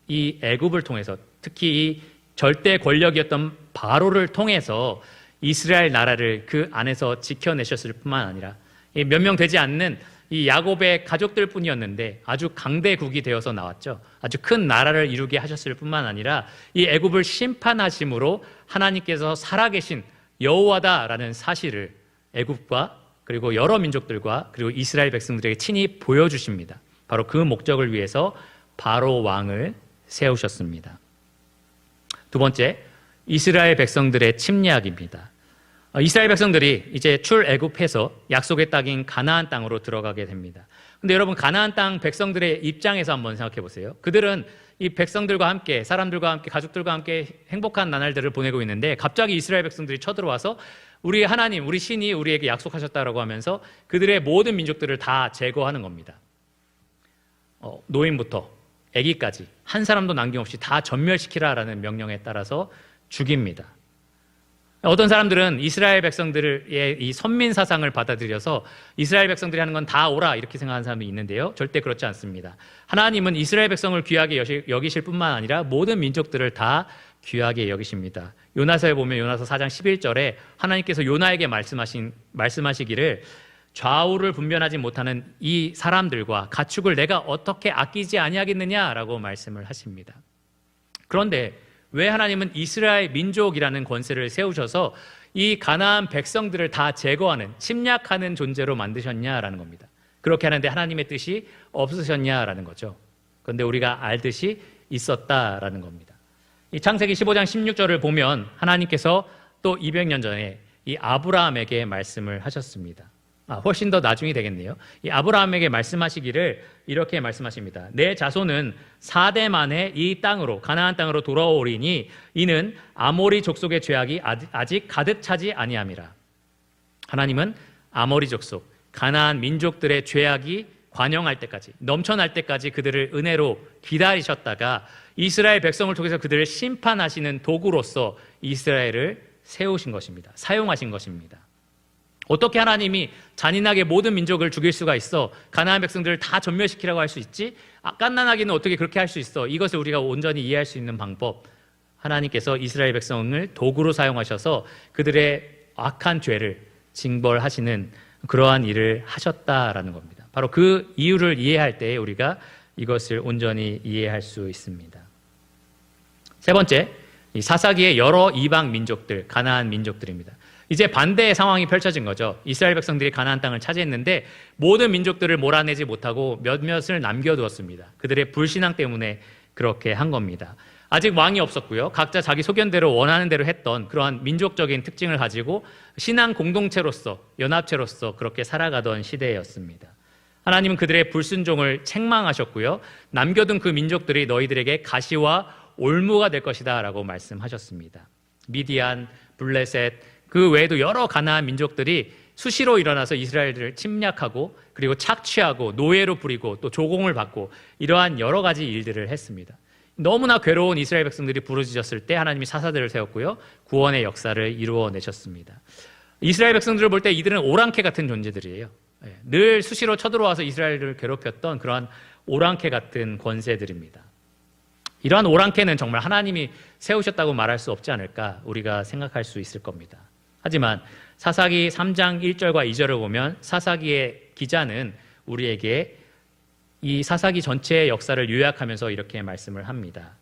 S1: 이 애굽을 통해서 특히 이 절대 권력이었던 바로를 통해서 이스라엘 나라를 그 안에서 지켜내셨을 뿐만 아니라 몇 명 되지 않는 이 야곱의 가족들 뿐이었는데 아주 강대국이 되어서 나왔죠. 아주 큰 나라를 이루게 하셨을 뿐만 아니라 이 애굽을 심판하심으로 하나님께서 살아계신 여호와다라는 사실을 애굽과 그리고 여러 민족들과 그리고 이스라엘 백성들에게 친히 보여주십니다. 바로 그 목적을 위해서 바로 왕을 세우셨습니다. 두 번째, 이스라엘 백성들의 침략입니다. 이스라엘 백성들이 이제 출애굽해서 약속의 땅인 가나안 땅으로 들어가게 됩니다. 근데 여러분, 가나안 땅 백성들의 입장에서 한번 생각해 보세요. 그들은 이 백성들과 함께, 사람들과 함께, 가족들과 함께 행복한 나날들을 보내고 있는데 갑자기 이스라엘 백성들이 쳐들어와서 우리 하나님, 우리 신이 우리에게 약속하셨다라고 하면서 그들의 모든 민족들을 다 제거하는 겁니다. 노인부터 아기까지 한 사람도 남김없이 다 전멸시키라라는 명령에 따라서 죽입니다. 어떤 사람들은 이스라엘 백성들의 이 선민 사상을 받아들여서 이스라엘 백성들이 하는 건 다 오라 이렇게 생각하는 사람이 있는데요. 절대 그렇지 않습니다. 하나님은 이스라엘 백성을 귀하게 여기실 뿐만 아니라 모든 민족들을 다 귀하게 여기십니다. 요나서에 보면 요나서 4장 11절에 하나님께서 요나에게 말씀하시기를 좌우를 분별하지 못하는 이 사람들과 가축을 내가 어떻게 아끼지 아니하겠느냐라고 말씀을 하십니다. 그런데 왜 하나님은 이스라엘 민족이라는 권세를 세우셔서 이 가나안 백성들을 다 제거하는, 침략하는 존재로 만드셨냐라는 겁니다. 그렇게 하는데 하나님의 뜻이 없으셨냐라는 거죠. 그런데 우리가 알듯이 있었다라는 겁니다. 이 창세기 15장 16절을 보면 하나님께서 또 200년 전에 이 아브라함에게 말씀을 하셨습니다. 훨씬 더 나중이 되겠네요. 이 아브라함에게 말씀하시기를 이렇게 말씀하십니다. 내 자손은 4대 만에 이 땅으로, 가나안 땅으로 돌아오리니 이는 아모리 족속의 죄악이 아직 가득 차지 아니함이라. 하나님은 아모리 족속, 가나안 민족들의 죄악이 관영할 때까지, 넘쳐날 때까지 그들을 은혜로 기다리셨다가 이스라엘 백성을 통해서 그들을 심판하시는 도구로서 이스라엘을 세우신 것입니다. 사용하신 것입니다. 어떻게 하나님이 잔인하게 모든 민족을 죽일 수가 있어? 가나안 백성들을 다 전멸시키라고 할 수 있지? 깐난하기는 어떻게 그렇게 할 수 있어? 이것을 우리가 온전히 이해할 수 있는 방법, 하나님께서 이스라엘 백성을 도구로 사용하셔서 그들의 악한 죄를 징벌하시는 그러한 일을 하셨다라는 겁니다. 바로 그 이유를 이해할 때 우리가 이것을 온전히 이해할 수 있습니다. 세 번째, 이 사사기의 여러 이방 민족들, 가나안 민족들입니다. 이제 반대의 상황이 펼쳐진 거죠. 이스라엘 백성들이 가나안 땅을 차지했는데 모든 민족들을 몰아내지 못하고 몇몇을 남겨두었습니다. 그들의 불신앙 때문에 그렇게 한 겁니다. 아직 왕이 없었고요. 각자 자기 소견대로 원하는 대로 했던 그러한 민족적인 특징을 가지고 신앙 공동체로서, 연합체로서 그렇게 살아가던 시대였습니다. 하나님은 그들의 불순종을 책망하셨고요. 남겨둔 그 민족들이 너희들에게 가시와 올무가 될 것이다 라고 말씀하셨습니다. 미디안, 블레셋, 그 외에도 여러 가나안 민족들이 수시로 일어나서 이스라엘들을 침략하고 그리고 착취하고 노예로 부리고 또 조공을 받고 이러한 여러 가지 일들을 했습니다. 너무나 괴로운 이스라엘 백성들이 부르짖었을 때 하나님이 사사들을 세웠고요. 구원의 역사를 이루어내셨습니다. 이스라엘 백성들을 볼 때 이들은 오랑캐 같은 존재들이에요. 늘 수시로 쳐들어와서 이스라엘을 괴롭혔던 그러한 오랑캐 같은 권세들입니다. 이러한 오랑캐는 정말 하나님이 세우셨다고 말할 수 없지 않을까 우리가 생각할 수 있을 겁니다. 하지만 사사기 3장 1절과 2절을 보면 사사기의 기자는 우리에게 이 사사기 전체의 역사를 요약하면서 이렇게 말씀을 합니다.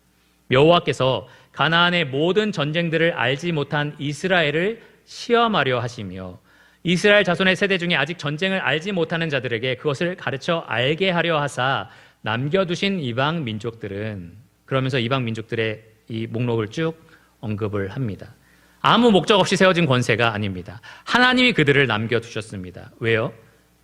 S1: 여호와께서 가나안의 모든 전쟁들을 알지 못한 이스라엘을 시험하려 하시며 이스라엘 자손의 세대 중에 아직 전쟁을 알지 못하는 자들에게 그것을 가르쳐 알게 하려 하사 남겨두신 이방 민족들은, 그러면서 이방 민족들의 이 목록을 쭉 언급을 합니다. 아무 목적 없이 세워진 권세가 아닙니다. 하나님이 그들을 남겨두셨습니다. 왜요?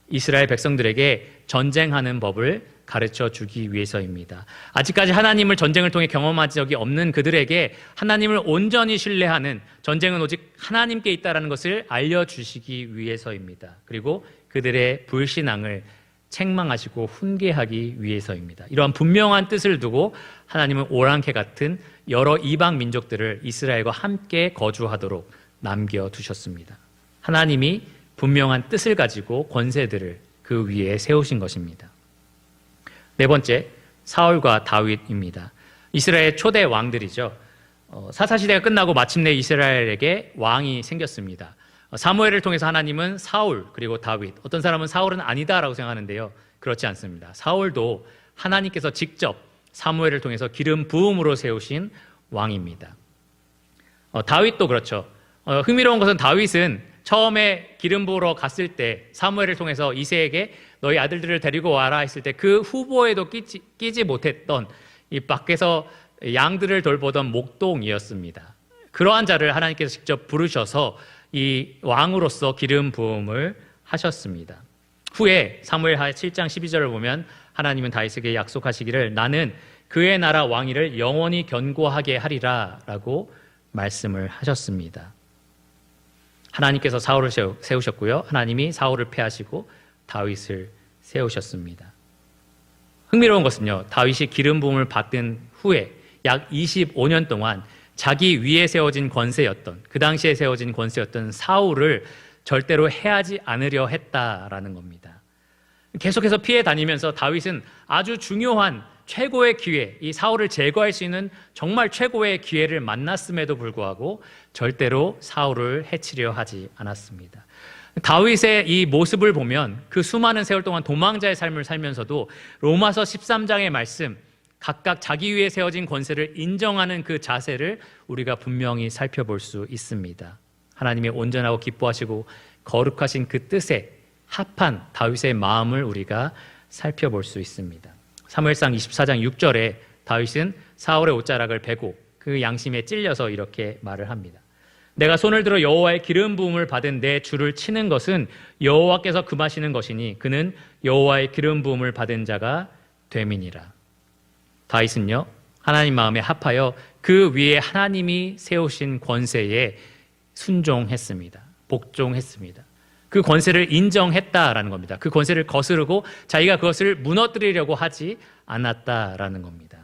S1: 이스라엘 백성들에게 전쟁하는 법을 가르쳐 주기 위해서입니다. 아직까지 하나님을 전쟁을 통해 경험한 적이 없는 그들에게 하나님을 온전히 신뢰하는, 전쟁은 오직 하나님께 있다는 것을 알려주시기 위해서입니다. 그리고 그들의 불신앙을 책망하시고 훈계하기 위해서입니다. 이러한 분명한 뜻을 두고 하나님은 오랑캐 같은 여러 이방 민족들을 이스라엘과 함께 거주하도록 남겨두셨습니다. 하나님이 분명한 뜻을 가지고 권세들을 그 위에 세우신 것입니다. 네 번째, 사울과 다윗입니다. 이스라엘 초대 왕들이죠. 사사시대가 끝나고 마침내 이스라엘에게 왕이 생겼습니다. 사무엘을 통해서 하나님은 사울 그리고 다윗, 어떤 사람은 사울은 아니다라고 생각하는데요. 그렇지 않습니다. 사울도 하나님께서 직접 사무엘을 통해서 기름 부음으로 세우신 왕입니다. 다윗도 그렇죠. 흥미로운 것은 다윗은 처음에 기름 부으러 갔을 때 사무엘을 통해서 이새에게 너희 아들들을 데리고 와라 했을 때 그 후보에도 끼지 못했던 이 밖에서 양들을 돌보던 목동이었습니다. 그러한 자를 하나님께서 직접 부르셔서 이 왕으로서 기름 부음을 하셨습니다. 후에 사무엘하 7장 12절을 보면 하나님은 다윗에게 약속하시기를 나는 그의 나라 왕위를 영원히 견고하게 하리라 라고 말씀을 하셨습니다. 하나님께서 사울을 세우셨고요. 하나님이 사울을 패하시고 다윗을 세우셨습니다. 흥미로운 것은요, 다윗이 기름 부음을 받은 후에 약 25년 동안 자기 위에 세워진 권세였던, 그 당시에 세워진 권세였던 사울을 절대로 해하지 않으려 했다라는 겁니다. 계속해서 피해 다니면서 다윗은 아주 중요한 최고의 기회, 이 사울을 제거할 수 있는 정말 최고의 기회를 만났음에도 불구하고 절대로 사울을 해치려 하지 않았습니다. 다윗의 이 모습을 보면 그 수많은 세월 동안 도망자의 삶을 살면서도 로마서 13장의 말씀, 각각 자기 위에 세워진 권세를 인정하는 그 자세를 우리가 분명히 살펴볼 수 있습니다. 하나님의 온전하고 기뻐하시고 거룩하신 그 뜻에 합한 다윗의 마음을 우리가 살펴볼 수 있습니다. 사무엘상 24장 6절에 다윗은 사울의 옷자락을 베고 그 양심에 찔려서 이렇게 말을 합니다. 내가 손을 들어 여호와의 기름 부음을 받은 내 주를 치는 것은 여호와께서 금하시는 것이니 그는 여호와의 기름 부음을 받은 자가 됨이니라. 다윗은요, 하나님 마음에 합하여 그 위에 하나님이 세우신 권세에 순종했습니다. 복종했습니다. 그 권세를 인정했다라는 겁니다. 그 권세를 거스르고 자기가 그것을 무너뜨리려고 하지 않았다라는 겁니다.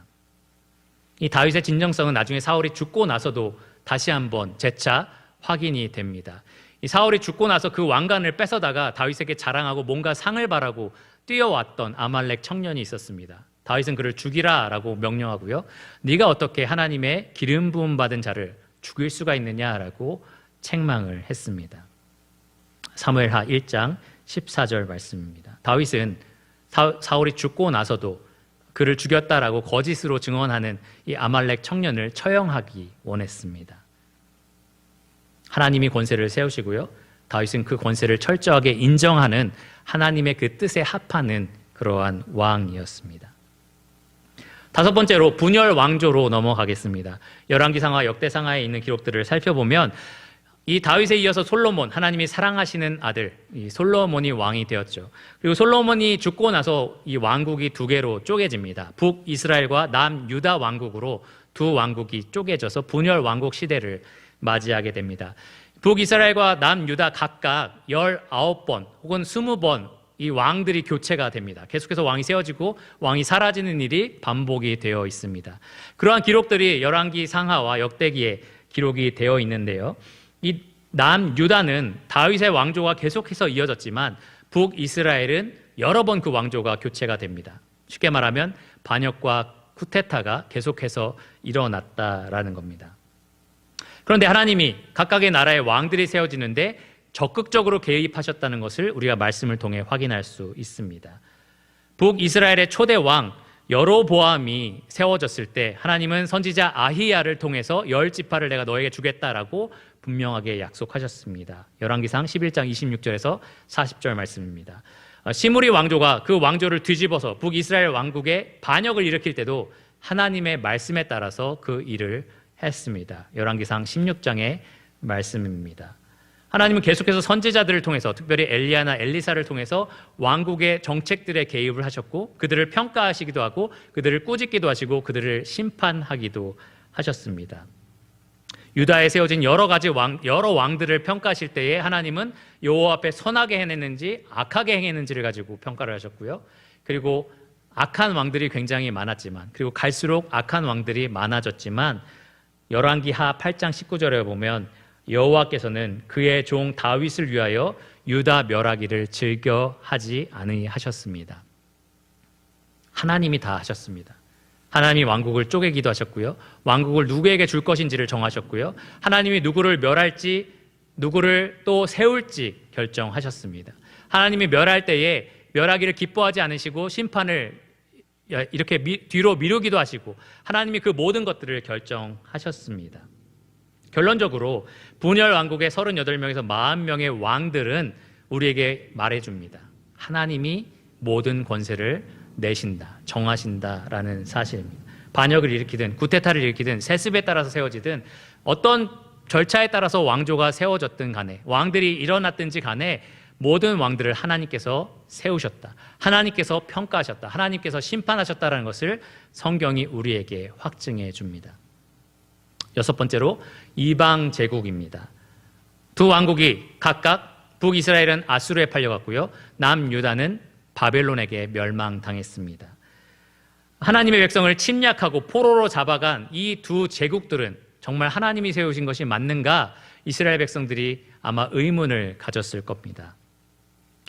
S1: 이 다윗의 진정성은 나중에 사울이 죽고 나서도 다시 한번 재차 확인이 됩니다. 이 사울이 죽고 나서 그 왕관을 뺏어다가 다윗에게 자랑하고 뭔가 상을 바라고 뛰어왔던 아말렉 청년이 있었습니다. 다윗은 그를 죽이라라고 명령하고요. 네가 어떻게 하나님의 기름 부음 받은 자를 죽일 수가 있느냐라고 책망을 했습니다. 사무엘하 1장 14절 말씀입니다. 다윗은 사울이 죽고 나서도 그를 죽였다라고 거짓으로 증언하는 이 아말렉 청년을 처형하기 원했습니다. 하나님이 권세를 세우시고요. 다윗은 그 권세를 철저하게 인정하는 하나님의 그 뜻에 합하는 그러한 왕이었습니다. 다섯 번째로 분열 왕조로 넘어가겠습니다. 열왕기상하 역대상하에 있는 기록들을 살펴보면 이 다윗에 이어서 솔로몬, 하나님이 사랑하시는 아들 이 솔로몬이 왕이 되었죠. 그리고 솔로몬이 죽고 나서 이 왕국이 두 개로 쪼개집니다. 북이스라엘과 남유다 왕국으로 두 왕국이 쪼개져서 분열 왕국 시대를 맞이하게 됩니다. 북이스라엘과 남유다 각각 19번 혹은 20번 이 왕들이 교체가 됩니다. 계속해서 왕이 세워지고 왕이 사라지는 일이 반복이 되어 있습니다. 그러한 기록들이 열왕기 상하와 역대기에 기록이 되어 있는데요. 이 남유다는 다윗의 왕조가 계속해서 이어졌지만 북이스라엘은 여러 번 그 왕조가 교체가 됩니다. 쉽게 말하면 반역과 쿠데타가 계속해서 일어났다라는 겁니다. 그런데 하나님이 각각의 나라의 왕들이 세워지는데 적극적으로 개입하셨다는 것을 우리가 말씀을 통해 확인할 수 있습니다. 북이스라엘의 초대 왕 여로보암이 세워졌을 때 하나님은 선지자 아히야를 통해서 10지파를 내가 너에게 주겠다라고 분명하게 약속하셨습니다. 열왕기상 11장 26절에서 40절 말씀입니다. 시므리 왕조가 그 왕조를 뒤집어서 북이스라엘 왕국에 반역을 일으킬 때도 하나님의 말씀에 따라서 그 일을 했습니다. 열왕기상 16장의 말씀입니다. 하나님은 계속해서 선지자들을 통해서 특별히 엘리야나 엘리사를 통해서 왕국의 정책들에 개입을 하셨고 그들을 평가하시기도 하고 그들을 꾸짖기도 하시고 그들을 심판하기도 하셨습니다. 유다에 세워진 여러 왕들을 평가하실 때에 하나님은 여호와 앞에 선하게 행했는지 악하게 행했는지를 가지고 평가를 하셨고요. 그리고 악한 왕들이 굉장히 많았지만 그리고 갈수록 악한 왕들이 많아졌지만 열왕기하 8장 19절에 보면 여호와께서는 그의 종 다윗을 위하여 유다 멸하기를 즐겨 하지 아니하셨습니다. 하나님이 다 하셨습니다. 하나님이 왕국을 쪼개기도 하셨고요. 왕국을 누구에게 줄 것인지를 정하셨고요. 하나님이 누구를 멸할지 누구를 또 세울지 결정하셨습니다. 하나님이 멸할 때에 멸하기를 기뻐하지 않으시고 심판을 이렇게 뒤로 미루기도 하시고 하나님이 그 모든 것들을 결정하셨습니다. 결론적으로 분열 왕국의 38명에서 40명의 왕들은 우리에게 말해줍니다. 하나님이 모든 권세를 내신다, 정하신다라는 사실입니다. 반역을 일으키든 쿠데타를 일으키든 세습에 따라서 세워지든 어떤 절차에 따라서 왕조가 세워졌든 간에 왕들이 일어났든지 간에 모든 왕들을 하나님께서 세우셨다. 하나님께서 평가하셨다. 하나님께서 심판하셨다라는 것을 성경이 우리에게 확증해 줍니다. 여섯 번째로 이방 제국입니다. 두 왕국이 각각 북이스라엘은 아수르에 팔려갔고요. 남유다는 바벨론에게 멸망당했습니다. 하나님의 백성을 침략하고 포로로 잡아간 이 두 제국들은 정말 하나님이 세우신 것이 맞는가? 이스라엘 백성들이 아마 의문을 가졌을 겁니다.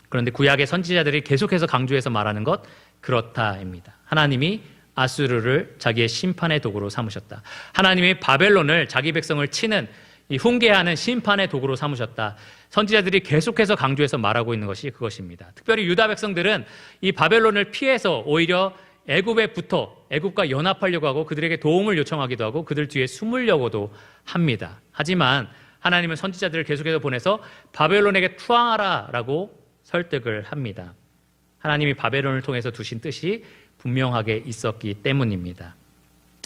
S1: 그런데 구약의 선지자들이 계속해서 강조해서 말하는 것 그렇다입니다. 하나님이 아수르를 자기의 심판의 도구로 삼으셨다. 하나님이 바벨론을 자기 백성을 치는 이 훈계하는 심판의 도구로 삼으셨다. 선지자들이 계속해서 강조해서 말하고 있는 것이 그것입니다. 특별히 유다 백성들은 이 바벨론을 피해서 오히려 애굽에 붙어 애굽과 연합하려고 하고 그들에게 도움을 요청하기도 하고 그들 뒤에 숨으려고도 합니다. 하지만 하나님은 선지자들을 계속해서 보내서 바벨론에게 투항하라라고 설득을 합니다. 하나님이 바벨론을 통해서 두신 뜻이 분명하게 있었기 때문입니다.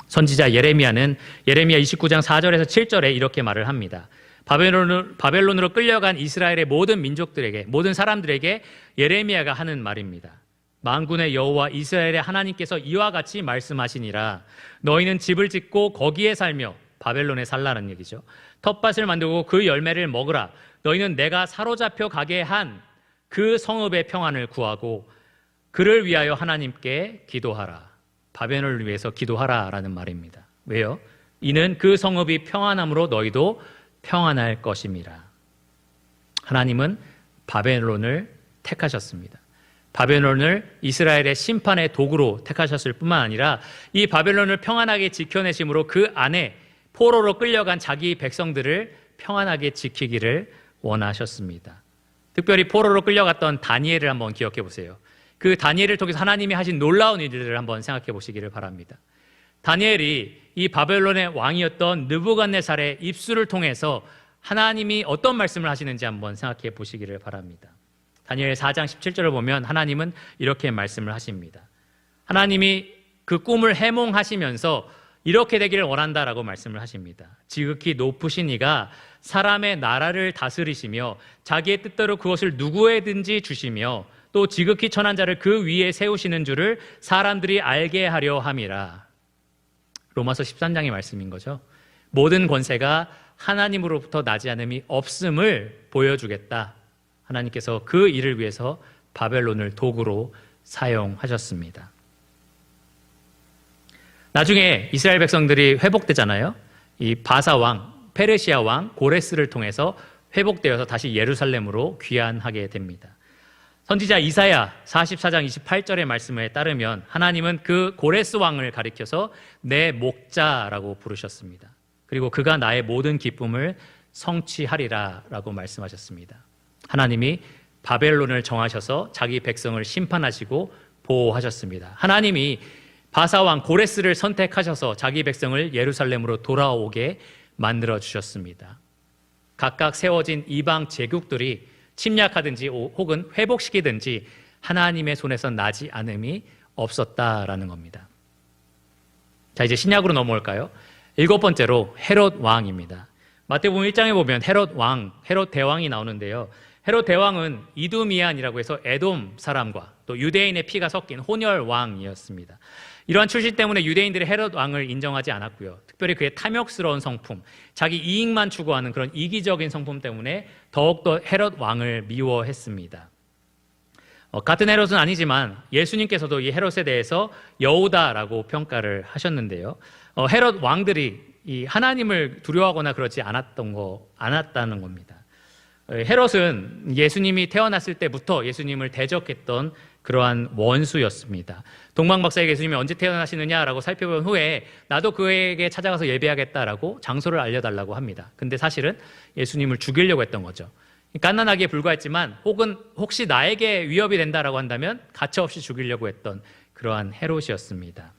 S1: 선지자 예레미야는 예레미야 29장 4절에서 7절에 이렇게 말을 합니다. 바벨론으로 끌려간 이스라엘의 모든 민족들에게, 모든 사람들에게 예레미야가 하는 말입니다. 만군의 여호와 이스라엘의 하나님께서 이와 같이 말씀하시니라. 너희는 집을 짓고 거기에 살며, 바벨론에 살라는 얘기죠. 텃밭을 만들고 그 열매를 먹으라. 너희는 내가 사로잡혀 가게 한 그 성읍의 평안을 구하고 그를 위하여 하나님께 기도하라. 바벨론을 위해서 기도하라라는 말입니다. 왜요? 이는 그 성읍이 평안함으로 너희도 평안할 것임이라. 하나님은 바벨론을 택하셨습니다. 바벨론을 이스라엘의 심판의 도구로 택하셨을 뿐만 아니라 이 바벨론을 평안하게 지켜내심으로 그 안에 포로로 끌려간 자기 백성들을 평안하게 지키기를 원하셨습니다. 특별히 포로로 끌려갔던 다니엘을 한번 기억해 보세요. 그 다니엘을 통해서 하나님이 하신 놀라운 일들을 한번 생각해 보시기를 바랍니다. 다니엘이 이 바벨론의 왕이었던 느부갓네살의 입술을 통해서 하나님이 어떤 말씀을 하시는지 한번 생각해 보시기를 바랍니다. 다니엘 4장 17절을 보면 하나님은 이렇게 말씀을 하십니다. 하나님이 그 꿈을 해몽하시면서 이렇게 되기를 원한다라고 말씀을 하십니다. 지극히 높으신 이가 사람의 나라를 다스리시며 자기의 뜻대로 그것을 누구에든지 주시며 또 지극히 천한 자를 그 위에 세우시는 줄을 사람들이 알게 하려 함이라. 로마서 13장의 말씀인 거죠. 모든 권세가 하나님으로부터 나지 않음이 없음을 보여주겠다. 하나님께서 그 일을 위해서 바벨론을 도구로 사용하셨습니다. 나중에 이스라엘 백성들이 회복되잖아요. 이 바사 왕, 페르시아 왕 고레스를 통해서 회복되어서 다시 예루살렘으로 귀환하게 됩니다. 선지자 이사야 44장 28절의 말씀에 따르면 하나님은 그 고레스 왕을 가리켜서 내 목자라고 부르셨습니다. 그리고 그가 나의 모든 기쁨을 성취하리라 라고 말씀하셨습니다. 하나님이 바벨론을 정하셔서 자기 백성을 심판하시고 보호하셨습니다. 하나님이 바사왕 고레스를 선택하셔서 자기 백성을 예루살렘으로 돌아오게 만들어주셨습니다. 각각 세워진 이방 제국들이 침략하든지 혹은 회복시키든지 하나님의 손에서 나지 않음이 없었다라는 겁니다. 자, 이제 신약으로 넘어올까요? 7번째로 헤롯 왕입니다. 마태복음 1장에 보면 헤롯 대왕이 나오는데요. 헤롯 대왕은 이두미안이라고 해서 에돔 사람과 또 유대인의 피가 섞인 혼혈 왕이었습니다. 이러한 출신 때문에 유대인들이 헤롯 왕을 인정하지 않았고요. 특별히 그의 탐욕스러운 성품, 자기 이익만 추구하는 그런 이기적인 성품 때문에 더욱더 헤롯 왕을 미워했습니다. 같은 헤롯은 아니지만 예수님께서도 이 헤롯에 대해서 여우다라고 평가를 하셨는데요. 헤롯 왕들이 이 하나님을 두려워하거나 그러지 않았다는 겁니다. 헤롯은 예수님이 태어났을 때부터 예수님을 대적했던 그러한 원수였습니다. 동방박사에게 예수님이 언제 태어나시느냐라고 살펴본 후에 나도 그에게 찾아가서 예배하겠다라고 장소를 알려달라고 합니다. 근데 사실은 예수님을 죽이려고 했던 거죠. 갓난아기에 불과했지만 혹시 나에게 위협이 된다라고 한다면 가차없이 죽이려고 했던 그러한 헤롯이었습니다.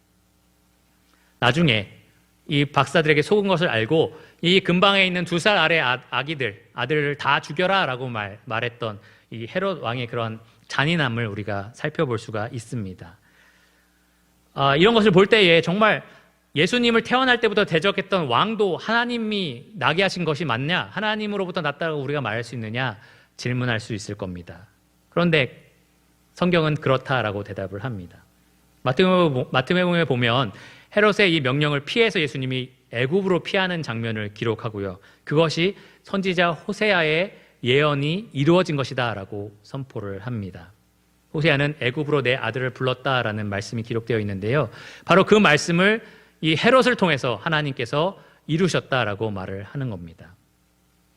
S1: 나중에 이 박사들에게 속은 것을 알고 이 근방에 있는 2살 아래 아들을 다 죽여라라고 말했던 이 헤롯 왕의 그런 잔인함을 우리가 살펴볼 수가 있습니다. 이런 것을 볼 때에 정말 예수님을 태어날 때부터 대적했던 왕도 하나님이 나게 하신 것이 맞냐? 하나님으로부터 났다고 우리가 말할 수 있느냐? 질문할 수 있을 겁니다. 그런데 성경은 그렇다라고 대답을 합니다. 마태복음에 보면 헤롯의 이 명령을 피해서 예수님이 애굽으로 피하는 장면을 기록하고요. 그것이 선지자 호세아의 예언이 이루어진 것이다 라고 선포를 합니다. 호세아는 애굽으로 내 아들을 불렀다라는 말씀이 기록되어 있는데요. 바로 그 말씀을 이 헤롯을 통해서 하나님께서 이루셨다라고 말을 하는 겁니다.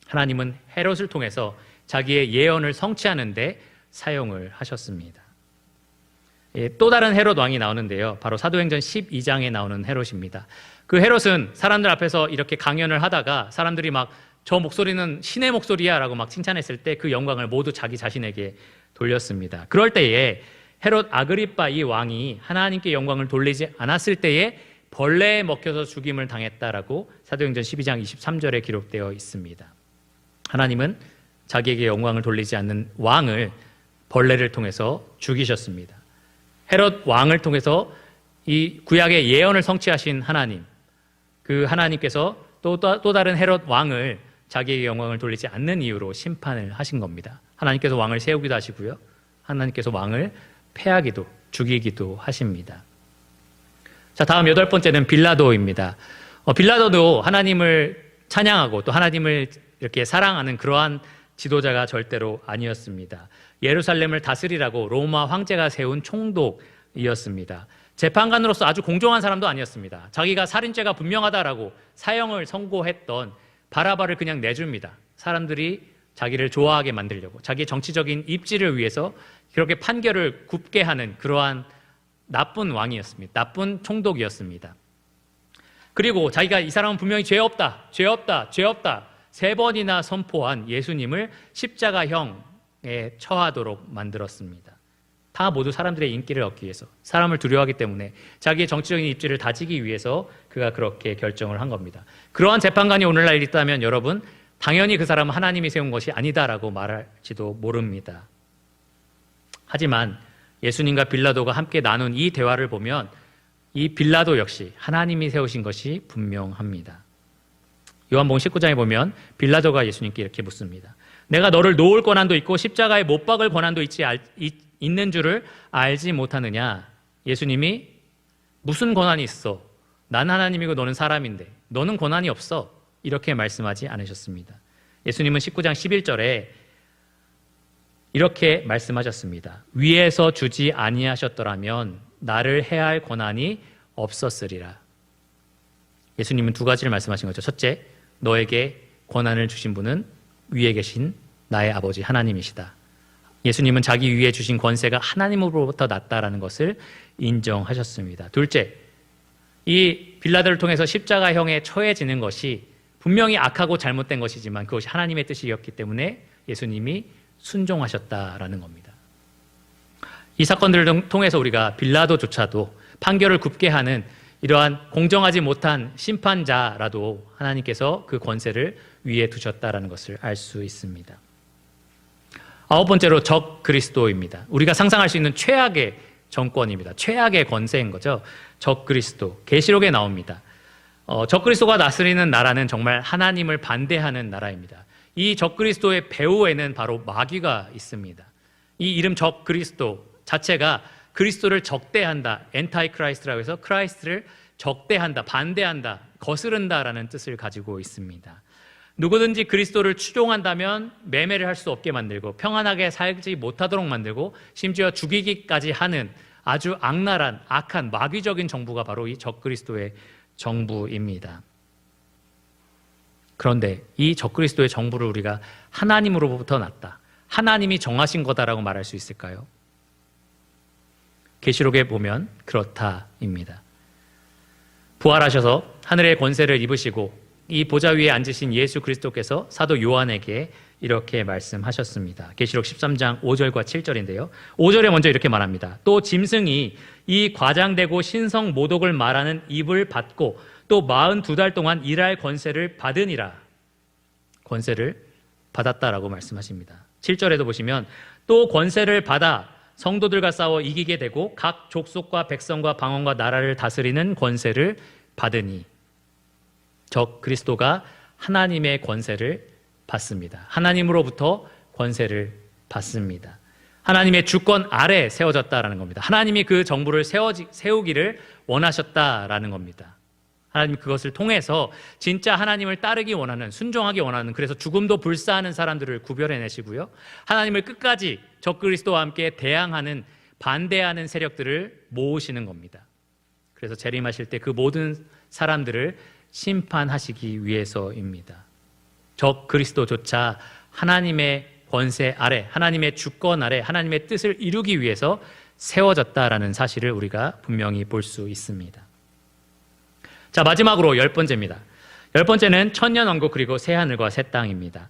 S1: 하나님은 헤롯을 통해서 자기의 예언을 성취하는 데 사용을 하셨습니다. 또 다른 헤롯 왕이 나오는데요. 바로 사도행전 12장에 나오는 헤롯입니다. 그 헤롯은 사람들 앞에서 이렇게 강연을 하다가 사람들이 막 저 목소리는 신의 목소리야 라고 막 칭찬했을 때 그 영광을 모두 자기 자신에게 돌렸습니다. 그럴 때에 헤롯 아그리빠 이 왕이 하나님께 영광을 돌리지 않았을 때에 벌레에 먹혀서 죽임을 당했다라고 사도행전 12장 23절에 기록되어 있습니다. 하나님은 자기에게 영광을 돌리지 않는 왕을 벌레를 통해서 죽이셨습니다. 헤롯 왕을 통해서 이 구약의 예언을 성취하신 하나님, 그 하나님께서 또 다른 헤롯 왕을 자기의 영광을 돌리지 않는 이유로 심판을 하신 겁니다. 하나님께서 왕을 세우기도 하시고요. 하나님께서 왕을 패하기도, 죽이기도 하십니다. 자, 다음 8번째는 빌라도입니다. 빌라도도 하나님을 찬양하고 또 하나님을 이렇게 사랑하는 그러한 지도자가 절대로 아니었습니다. 예루살렘을 다스리라고 로마 황제가 세운 총독이었습니다. 재판관으로서 아주 공정한 사람도 아니었습니다. 자기가 살인죄가 분명하다라고 사형을 선고했던 바라바를 그냥 내줍니다. 사람들이 자기를 좋아하게 만들려고, 자기의 정치적인 입지를 위해서 그렇게 판결을 굽게 하는 그러한 나쁜 왕이었습니다. 나쁜 총독이었습니다. 그리고 자기가 이 사람은 분명히 죄 없다, 죄 없다, 죄 없다 3번이나 선포한 예수님을 십자가형에 처하도록 만들었습니다. 다 모두 사람들의 인기를 얻기 위해서, 사람을 두려워하기 때문에 자기의 정치적인 입지를 다지기 위해서 그가 그렇게 결정을 한 겁니다. 그러한 재판관이 오늘날 있다면 여러분, 당연히 그 사람은 하나님이 세운 것이 아니다라고 말할지도 모릅니다. 하지만 예수님과 빌라도가 함께 나눈 이 대화를 보면 이 빌라도 역시 하나님이 세우신 것이 분명합니다. 요한복음 19장에 보면 빌라도가 예수님께 이렇게 묻습니다. 내가 너를 놓을 권한도 있고 십자가에 못 박을 권한도 있는 줄을 알지 못하느냐? 예수님이 무슨 권한이 있어? 난 하나님이고 너는 사람인데 너는 권한이 없어. 이렇게 말씀하지 않으셨습니다. 예수님은 19장 11절에 이렇게 말씀하셨습니다. 위에서 주지 아니하셨더라면 나를 해할 권한이 없었으리라. 예수님은 2가지를 말씀하신 거죠. 첫째, 너에게 권한을 주신 분은 위에 계신 나의 아버지 하나님이시다. 예수님은 자기 위에 주신 권세가 하나님으로부터 났다라는 것을 인정하셨습니다. 둘째, 이 빌라도를 통해서 십자가형에 처해지는 것이 분명히 악하고 잘못된 것이지만 그것이 하나님의 뜻이었기 때문에 예수님이 순종하셨다라는 겁니다. 이 사건들을 통해서 우리가 빌라도조차도 판결을 굽게 하는 이러한 공정하지 못한 심판자라도 하나님께서 그 권세를 위에 두셨다라는 것을 알 수 있습니다. 9번째로 적 그리스도입니다. 우리가 상상할 수 있는 최악의 정권입니다. 최악의 권세인 거죠. 적 그리스도. 계시록에 나옵니다. 적 그리스도가 다스리는 나라는 정말 하나님을 반대하는 나라입니다. 이 적 그리스도의 배후에는 바로 마귀가 있습니다. 이 이름 적 그리스도 자체가 그리스도를 적대한다, 엔타이 크라이스트라고 해서 크라이스트를 적대한다, 반대한다, 거스른다라는 뜻을 가지고 있습니다. 누구든지 그리스도를 추종한다면 매매를 할 수 없게 만들고 평안하게 살지 못하도록 만들고 심지어 죽이기까지 하는 아주 악랄한 악한 마귀적인 정부가 바로 이 적 그리스도의 정부입니다. 그런데 이 적 그리스도의 정부를 우리가 하나님으로부터 났다, 하나님이 정하신 거다라고 말할 수 있을까요? 계시록에 보면 그렇다입니다. 부활하셔서 하늘의 권세를 입으시고 이 보좌 위에 앉으신 예수 그리스도께서 사도 요한에게 이렇게 말씀하셨습니다. 계시록 13장 5절과 7절인데요. 5절에 먼저 이렇게 말합니다. 또 짐승이 이 과장되고 신성 모독을 말하는 입을 받고 또 42달 동안 일할 권세를 받으니라. 권세를 받았다라고 말씀하십니다. 7절에도 보시면 또 권세를 받아 성도들과 싸워 이기게 되고 각 족속과 백성과 방언과 나라를 다스리는 권세를 받으니. 적 그리스도가 하나님의 권세를 받습니다. 하나님으로부터 권세를 받습니다. 하나님의 주권 아래 세워졌다라는 겁니다. 하나님이 그 정부를 세우기를 원하셨다라는 겁니다. 하나님 그것을 통해서 진짜 하나님을 따르기 원하는, 순종하기 원하는, 그래서 죽음도 불사하는 사람들을 구별해내시고요. 하나님을 끝까지 적 그리스도와 함께 대항하는, 반대하는 세력들을 모으시는 겁니다. 그래서 재림하실 때 그 모든 사람들을 심판하시기 위해서입니다. 적 그리스도조차 하나님의 권세 아래, 하나님의 주권 아래, 하나님의 뜻을 이루기 위해서 세워졌다라는 사실을 우리가 분명히 볼 수 있습니다. 자, 마지막으로 10번째입니다. 10번째는 천년왕국 그리고 새하늘과 새 땅입니다.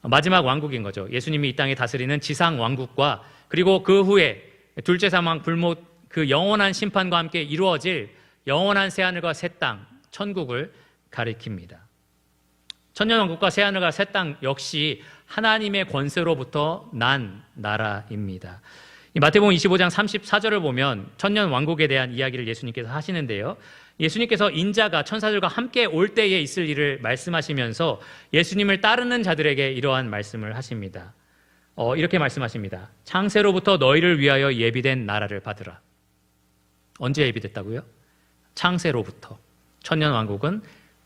S1: 마지막 왕국인 거죠. 예수님이 이 땅에 다스리는 지상 왕국과 그리고 그 후에 둘째 사망 불못 그 영원한 심판과 함께 이루어질 영원한 새하늘과 새 땅, 천국을 가리킵니다. 천년왕국과 새하늘과 새 땅 역시 하나님의 권세로부터 난 나라입니다. 이 마태복음 25장 34절을 보면 천년 왕국에 대한 이야기를 예수님께서 하시는데요. 예수님께서 인자가 천사들과 함께 올 때에 있을 일을 말씀하시면서 예수님을 따르는 자들에게 이러한 말씀을 하십니다. 이렇게 말씀하십니다. 창세로부터 너희를 위하여 예비된 나라를 받으라. 언제 예비됐다고요? 창세로부터. 천년 왕국은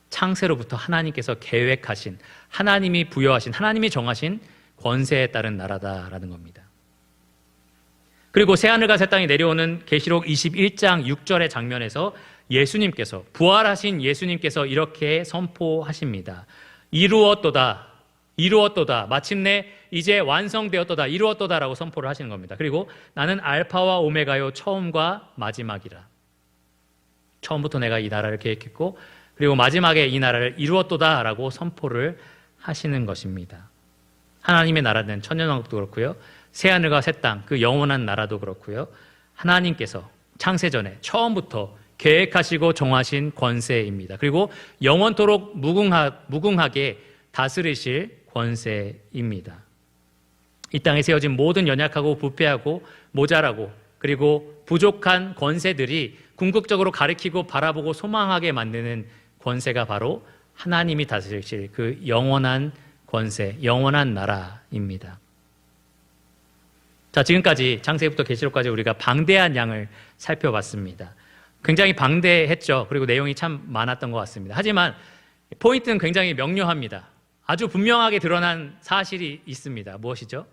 S1: 창세로부터 하나님께서 계획하신, 하나님이 부여하신, 하나님이 정하신 권세에 따른 나라다라는 겁니다. 그리고 새하늘과 새 땅이 내려오는 계시록 21장 6절의 장면에서 예수님께서, 부활하신 예수님께서 이렇게 선포하십니다. 이루었도다, 이루었도다, 마침내 이제 완성되었도다, 이루었도다라고 선포를 하시는 겁니다. 그리고 나는 알파와 오메가요, 처음과 마지막이라. 처음부터 내가 이 나라를 계획했고 그리고 마지막에 이 나라를 이루었도다라고 선포를 하시는 것입니다. 하나님의 나라는 천년왕국도 그렇고요, 새하늘과 새 땅, 그 영원한 나라도 그렇고요, 하나님께서 창세전에 처음부터 계획하시고 정하신 권세입니다. 그리고 영원토록 무궁하게 다스리실 권세입니다. 이 땅에 세워진 모든 연약하고 부패하고 모자라고 그리고 부족한 권세들이 궁극적으로 가리키고 바라보고 소망하게 만드는 권세가 바로 하나님이 다스리실 그 영원한 권세, 영원한 나라입니다. 자, 지금까지 창세기부터 계시록까지 우리가 방대한 양을 살펴봤습니다. 굉장히 방대했죠. 그리고 내용이 참 많았던 것 같습니다. 하지만 포인트는 굉장히 명료합니다. 아주 분명하게 드러난 사실이 있습니다. 무엇이죠?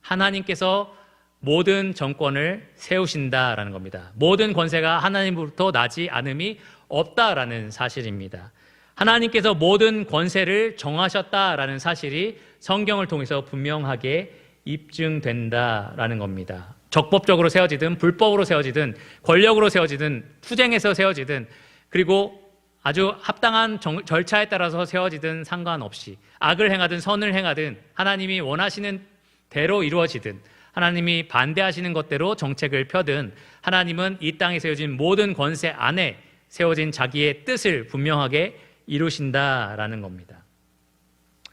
S1: 하나님께서 모든 정권을 세우신다라는 겁니다. 모든 권세가 하나님으로부터 나지 않음이 없다라는 사실입니다. 하나님께서 모든 권세를 정하셨다라는 사실이 성경을 통해서 분명하게 입증된다라는 겁니다. 적법적으로 세워지든 불법으로 세워지든 권력으로 세워지든 투쟁해서 세워지든 그리고 아주 합당한 절차에 따라서 세워지든 상관없이 악을 행하든 선을 행하든 하나님이 원하시는 대로 이루어지든 하나님이 반대하시는 것대로 정책을 펴든 하나님은 이 땅에 세워진 모든 권세 안에 세워진 자기의 뜻을 분명하게 이루신다라는 겁니다.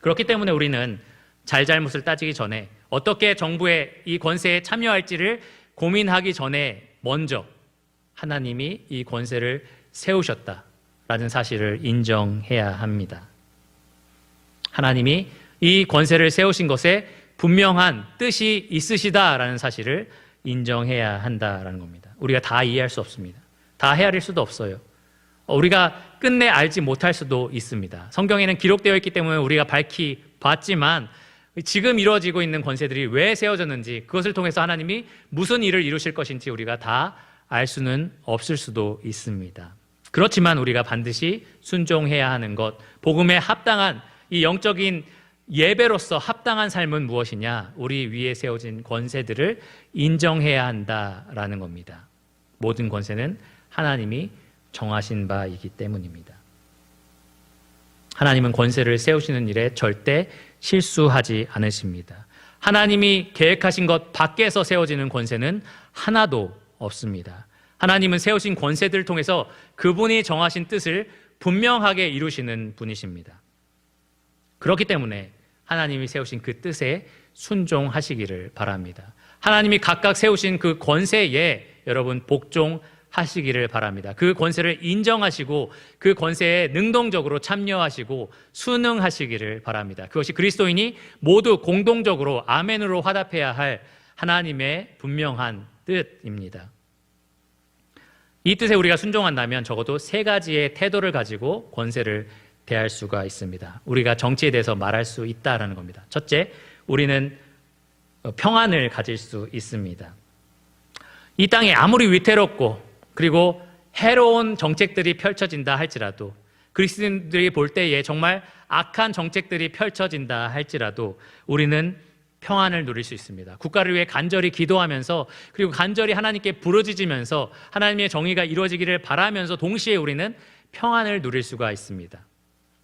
S1: 그렇기 때문에 우리는 잘잘못을 따지기 전에 어떻게 정부의 이 권세에 참여할지를 고민하기 전에 먼저 하나님이 이 권세를 세우셨다라는 사실을 인정해야 합니다. 하나님이 이 권세를 세우신 것에 분명한 뜻이 있으시다라는 사실을 인정해야 한다라는 겁니다. 우리가 다 이해할 수 없습니다. 다 헤아릴 수도 없어요. 우리가 끝내 알지 못할 수도 있습니다. 성경에는 기록되어 있기 때문에 우리가 밝히 봤지만 지금 이루어지고 있는 권세들이 왜 세워졌는지, 그것을 통해서 하나님이 무슨 일을 이루실 것인지 우리가 다 알 수는 없을 수도 있습니다. 그렇지만 우리가 반드시 순종해야 하는 것, 복음에 합당한 이 영적인 예배로서 합당한 삶은 무엇이냐? 우리 위에 세워진 권세들을 인정해야 한다라는 겁니다. 모든 권세는 하나님이 정하신 바이기 때문입니다. 하나님은 권세를 세우시는 일에 절대 실수하지 않으십니다. 하나님이 계획하신 것 밖에서 세워지는 권세는 하나도 없습니다. 하나님은 세우신 권세들을 통해서 그분이 정하신 뜻을 분명하게 이루시는 분이십니다. 그렇기 때문에 하나님이 세우신 그 뜻에 순종하시기를 바랍니다. 하나님이 각각 세우신 그 권세에 여러분 복종하시기를 바랍니다. 그 권세를 인정하시고 그 권세에 능동적으로 참여하시고 순응하시기를 바랍니다. 그것이 그리스도인이 모두 공동적으로 아멘으로 화답해야 할 하나님의 분명한 뜻입니다. 이 뜻에 우리가 순종한다면 적어도 세 가지의 태도를 가지고 권세를 대할 수가 있습니다. 우리가 정치에 대해서 말할 수 있다라는 겁니다. 첫째, 우리는 평안을 가질 수 있습니다. 이 땅에 아무리 위태롭고 그리고 해로운 정책들이 펼쳐진다 할지라도, 그리스도인들이 볼 때에 정말 악한 정책들이 펼쳐진다 할지라도 우리는 평안을 누릴 수 있습니다. 국가를 위해 간절히 기도하면서 그리고 간절히 하나님께 부르짖으면서 하나님의 정의가 이루어지기를 바라면서 동시에 우리는 평안을 누릴 수가 있습니다.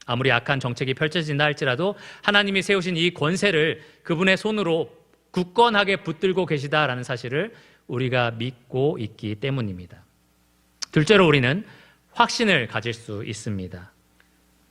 S1: 아무리 악한 정책이 펼쳐진다 할지라도 하나님이 세우신 이 권세를 그분의 손으로 굳건하게 붙들고 계시다라는 사실을 우리가 믿고 있기 때문입니다. 둘째로 우리는 확신을 가질 수 있습니다.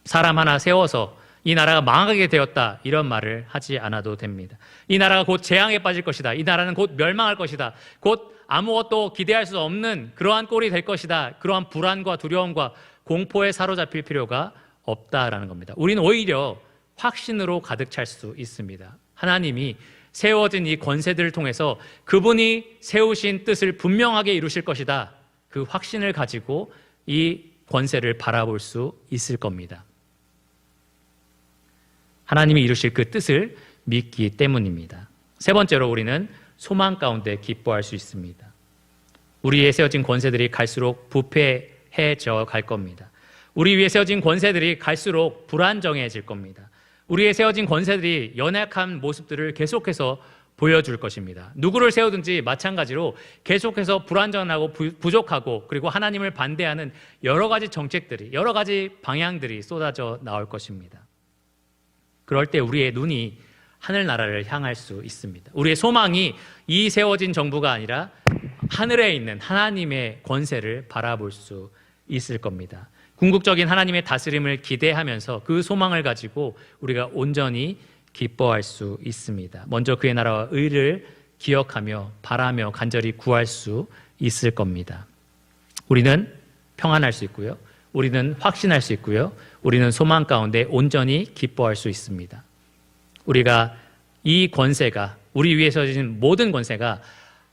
S1: 사람 하나 세워서 이 나라가 망하게 되었다, 이런 말을 하지 않아도 됩니다. 이 나라가 곧 재앙에 빠질 것이다. 이 나라는 곧 멸망할 것이다. 곧 아무것도 기대할 수 없는 그러한 꼴이 될 것이다. 그러한 불안과 두려움과 공포에 사로잡힐 필요가 없다라는 겁니다. 우리는 오히려 확신으로 가득 찰 수 있습니다. 하나님이 세워진 이 권세들을 통해서 그분이 세우신 뜻을 분명하게 이루실 것이다. 그 확신을 가지고 이 권세를 바라볼 수 있을 겁니다. 하나님이 이루실 그 뜻을 믿기 때문입니다. 세 번째로 우리는 소망 가운데 기뻐할 수 있습니다. 우리 위에 세워진 권세들이 갈수록 부패해져 갈 겁니다. 우리 위에 세워진 권세들이 갈수록 불안정해질 겁니다. 우리 위에 세워진 권세들이 연약한 모습들을 계속해서 보여줄 것입니다. 누구를 세우든지 마찬가지로 계속해서 불안정하고 부족하고 그리고 하나님을 반대하는 여러 가지 정책들이, 여러 가지 방향들이 쏟아져 나올 것입니다. 그럴 때 우리의 눈이 하늘나라를 향할 수 있습니다. 우리의 소망이 이 세워진 정부가 아니라 하늘에 있는 하나님의 권세를 바라볼 수 있을 겁니다. 궁극적인 하나님의 다스림을 기대하면서 그 소망을 가지고 우리가 온전히 기뻐할 수 있습니다. 먼저 그의 나라와 의를 기억하며 바라며 간절히 구할 수 있을 겁니다. 우리는 평안할 수 있고요. 우리는 확신할 수 있고요. 우리는 소망 가운데 온전히 기뻐할 수 있습니다. 우리가 이 권세가, 우리 위에 서진 모든 권세가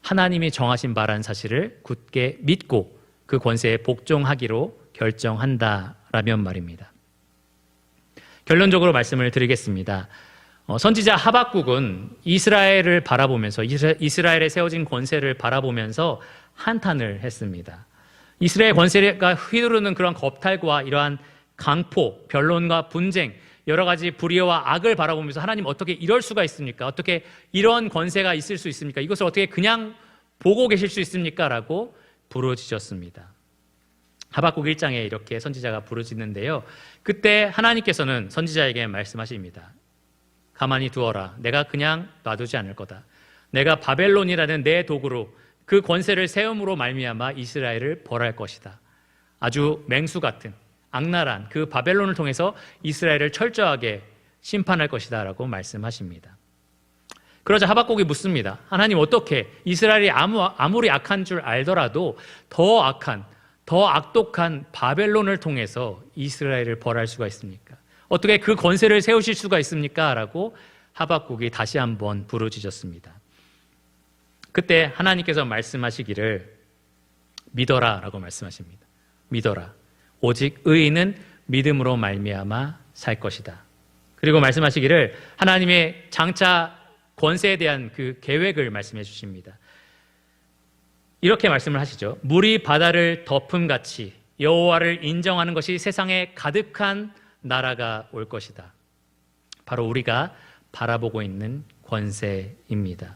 S1: 하나님이 정하신 바라는 사실을 굳게 믿고 그 권세에 복종하기로 결정한다라면 말입니다. 결론적으로 말씀을 드리겠습니다. 선지자 하박국은 이스라엘을 바라보면서, 이스라엘에 세워진 권세를 바라보면서 한탄을 했습니다. 이스라엘 권세가 휘두르는 그런 겁탈과 이러한 강포, 변론과 분쟁, 여러 가지 불의와 악을 바라보면서 하나님 어떻게 이럴 수가 있습니까? 어떻게 이런 권세가 있을 수 있습니까? 이것을 어떻게 그냥 보고 계실 수 있습니까? 라고 부르짖었습니다. 하박국 1장에 이렇게 선지자가 부르짖는데요. 그때 하나님께서는 선지자에게 말씀하십니다. 가만히 두어라. 내가 그냥 놔두지 않을 거다. 내가 바벨론이라는 내 도구로 그 권세를 세움으로 말미암아 이스라엘을 벌할 것이다. 아주 맹수 같은 악랄한 그 바벨론을 통해서 이스라엘을 철저하게 심판할 것이다 라고 말씀하십니다. 그러자 하박국이 묻습니다. 하나님, 어떻게 이스라엘이 아무리 악한 줄 알더라도 더 악한, 더 악독한 바벨론을 통해서 이스라엘을 벌할 수가 있습니까? 어떻게 그 권세를 세우실 수가 있습니까? 라고 하박국이 다시 한번 부르짖었습니다. 그때 하나님께서 말씀하시기를 믿어라 라고 말씀하십니다. 믿어라. 오직 의인은 믿음으로 말미암아 살 것이다. 그리고 말씀하시기를 하나님의 장차 권세에 대한 그 계획을 말씀해 주십니다. 이렇게 말씀을 하시죠. 물이 바다를 덮음같이 여호와를 인정하는 것이 세상에 가득한 나라가 올 것이다. 바로 우리가 바라보고 있는 권세입니다.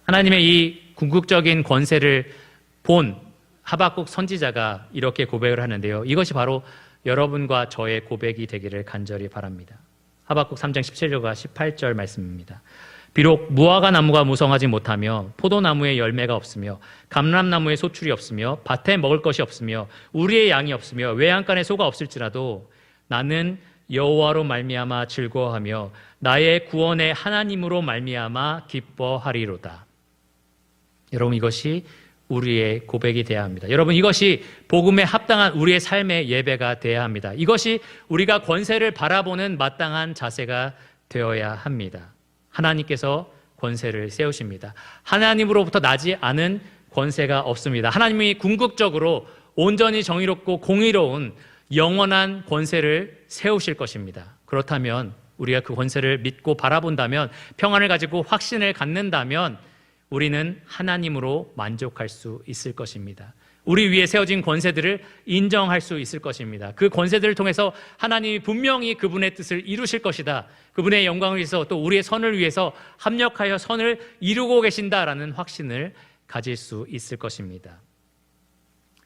S1: 하나님의 이 궁극적인 권세를 본 하박국 선지자가 이렇게 고백을 하는데요. 이것이 바로 여러분과 저의 고백이 되기를 간절히 바랍니다. 하박국 3장 17절과 18절 말씀입니다. 비록 무화과 나무가 무성하지 못하며 포도나무에 열매가 없으며 감람나무에 소출이 없으며 밭에 먹을 것이 없으며 우리의 양이 없으며 외양간에 소가 없을지라도 나는 여호와로 말미암아 즐거워하며 나의 구원의 하나님으로 말미암아 기뻐하리로다. 여러분, 이것이 우리의 고백이 되어야 합니다. 여러분, 이것이 복음에 합당한 우리의 삶의 예배가 되어야 합니다. 이것이 우리가 권세를 바라보는 마땅한 자세가 되어야 합니다. 하나님께서 권세를 세우십니다. 하나님으로부터 나지 않은 권세가 없습니다. 하나님이 궁극적으로 온전히 정의롭고 공의로운 영원한 권세를 세우실 것입니다. 그렇다면 우리가 그 권세를 믿고 바라본다면, 평안을 가지고 확신을 갖는다면 우리는 하나님으로 만족할 수 있을 것입니다. 우리 위에 세워진 권세들을 인정할 수 있을 것입니다. 그 권세들을 통해서 하나님이 분명히 그분의 뜻을 이루실 것이다. 그분의 영광을 위해서 또 우리의 선을 위해서 합력하여 선을 이루고 계신다라는 확신을 가질 수 있을 것입니다.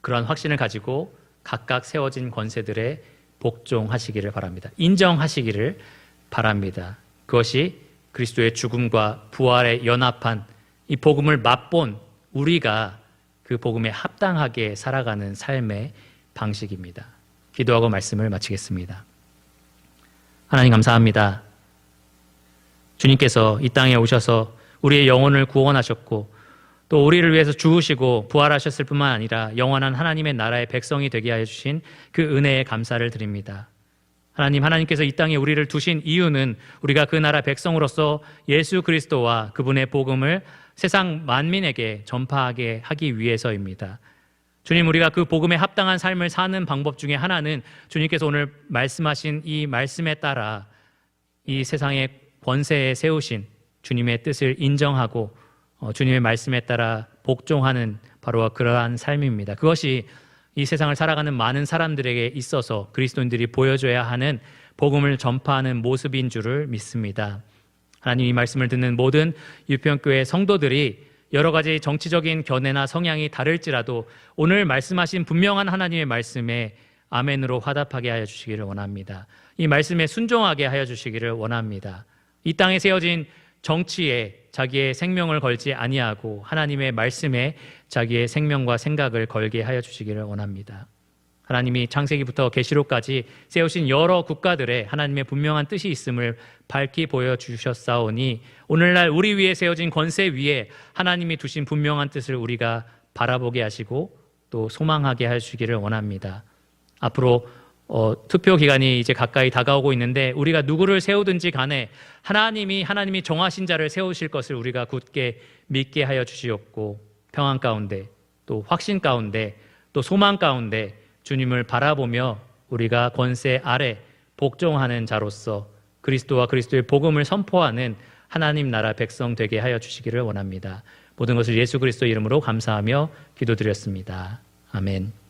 S1: 그런 확신을 가지고 각각 세워진 권세들에 복종하시기를 바랍니다. 인정하시기를 바랍니다. 그것이 그리스도의 죽음과 부활에 연합한 이 복음을 맛본 우리가 그 복음에 합당하게 살아가는 삶의 방식입니다. 기도하고 말씀을 마치겠습니다. 하나님 감사합니다. 주님께서 이 땅에 오셔서 우리의 영혼을 구원하셨고 또 우리를 위해서 죽으시고 부활하셨을 뿐만 아니라 영원한 하나님의 나라의 백성이 되게 하여 주신 그 은혜에 감사를 드립니다. 하나님께서 이 땅에 우리를 두신 이유는 우리가 그 나라 백성으로서 예수 그리스도와 그분의 복음을 세상 만민에게 전파하게 하기 위해서입니다. 주님, 우리가 그 복음에 합당한 삶을 사는 방법 중에 하나는 주님께서 오늘 말씀하신 이 말씀에 따라 이 세상의 권세에 세우신 주님의 뜻을 인정하고 주님의 말씀에 따라 복종하는 바로 그러한 삶입니다. 그것이 이 세상을 살아가는 많은 사람들에게 있어서 그리스도인들이 보여줘야 하는 복음을 전파하는 모습인 줄을 믿습니다. 하나님, 이 말씀을 듣는 모든 유평교회 성도들이 여러 가지 정치적인 견해나 성향이 다를지라도 오늘 말씀하신 분명한 하나님의 말씀에 아멘으로 화답하게 하여 주시기를 원합니다. 이 말씀에 순종하게 하여 주시기를 원합니다. 이 땅에 세워진 정치에 자기의 생명을 걸지 아니하고 하나님의 말씀에 자기의 생명과 생각을 걸게 하여 주시기를 원합니다. 하나님이 창세기부터 계시록까지 세우신 여러 국가들의 하나님의 분명한 뜻이 있음을 밝히 보여주셨사오니 오늘날 우리 위에 세워진 권세 위에 하나님이 두신 분명한 뜻을 우리가 바라보게 하시고 또 소망하게 하시기를 원합니다. 앞으로 투표 기간이 이제 가까이 다가오고 있는데 우리가 누구를 세우든지 간에 하나님이 정하신 자를 세우실 것을 우리가 굳게 믿게 하여 주시옵고 평안 가운데 또 확신 가운데 또 소망 가운데 주님을 바라보며 우리가 권세 아래 복종하는 자로서 그리스도와 그리스도의 복음을 선포하는 하나님 나라 백성 되게 하여 주시기를 원합니다. 모든 것을 예수 그리스도 이름으로 감사하며 기도드렸습니다. 아멘.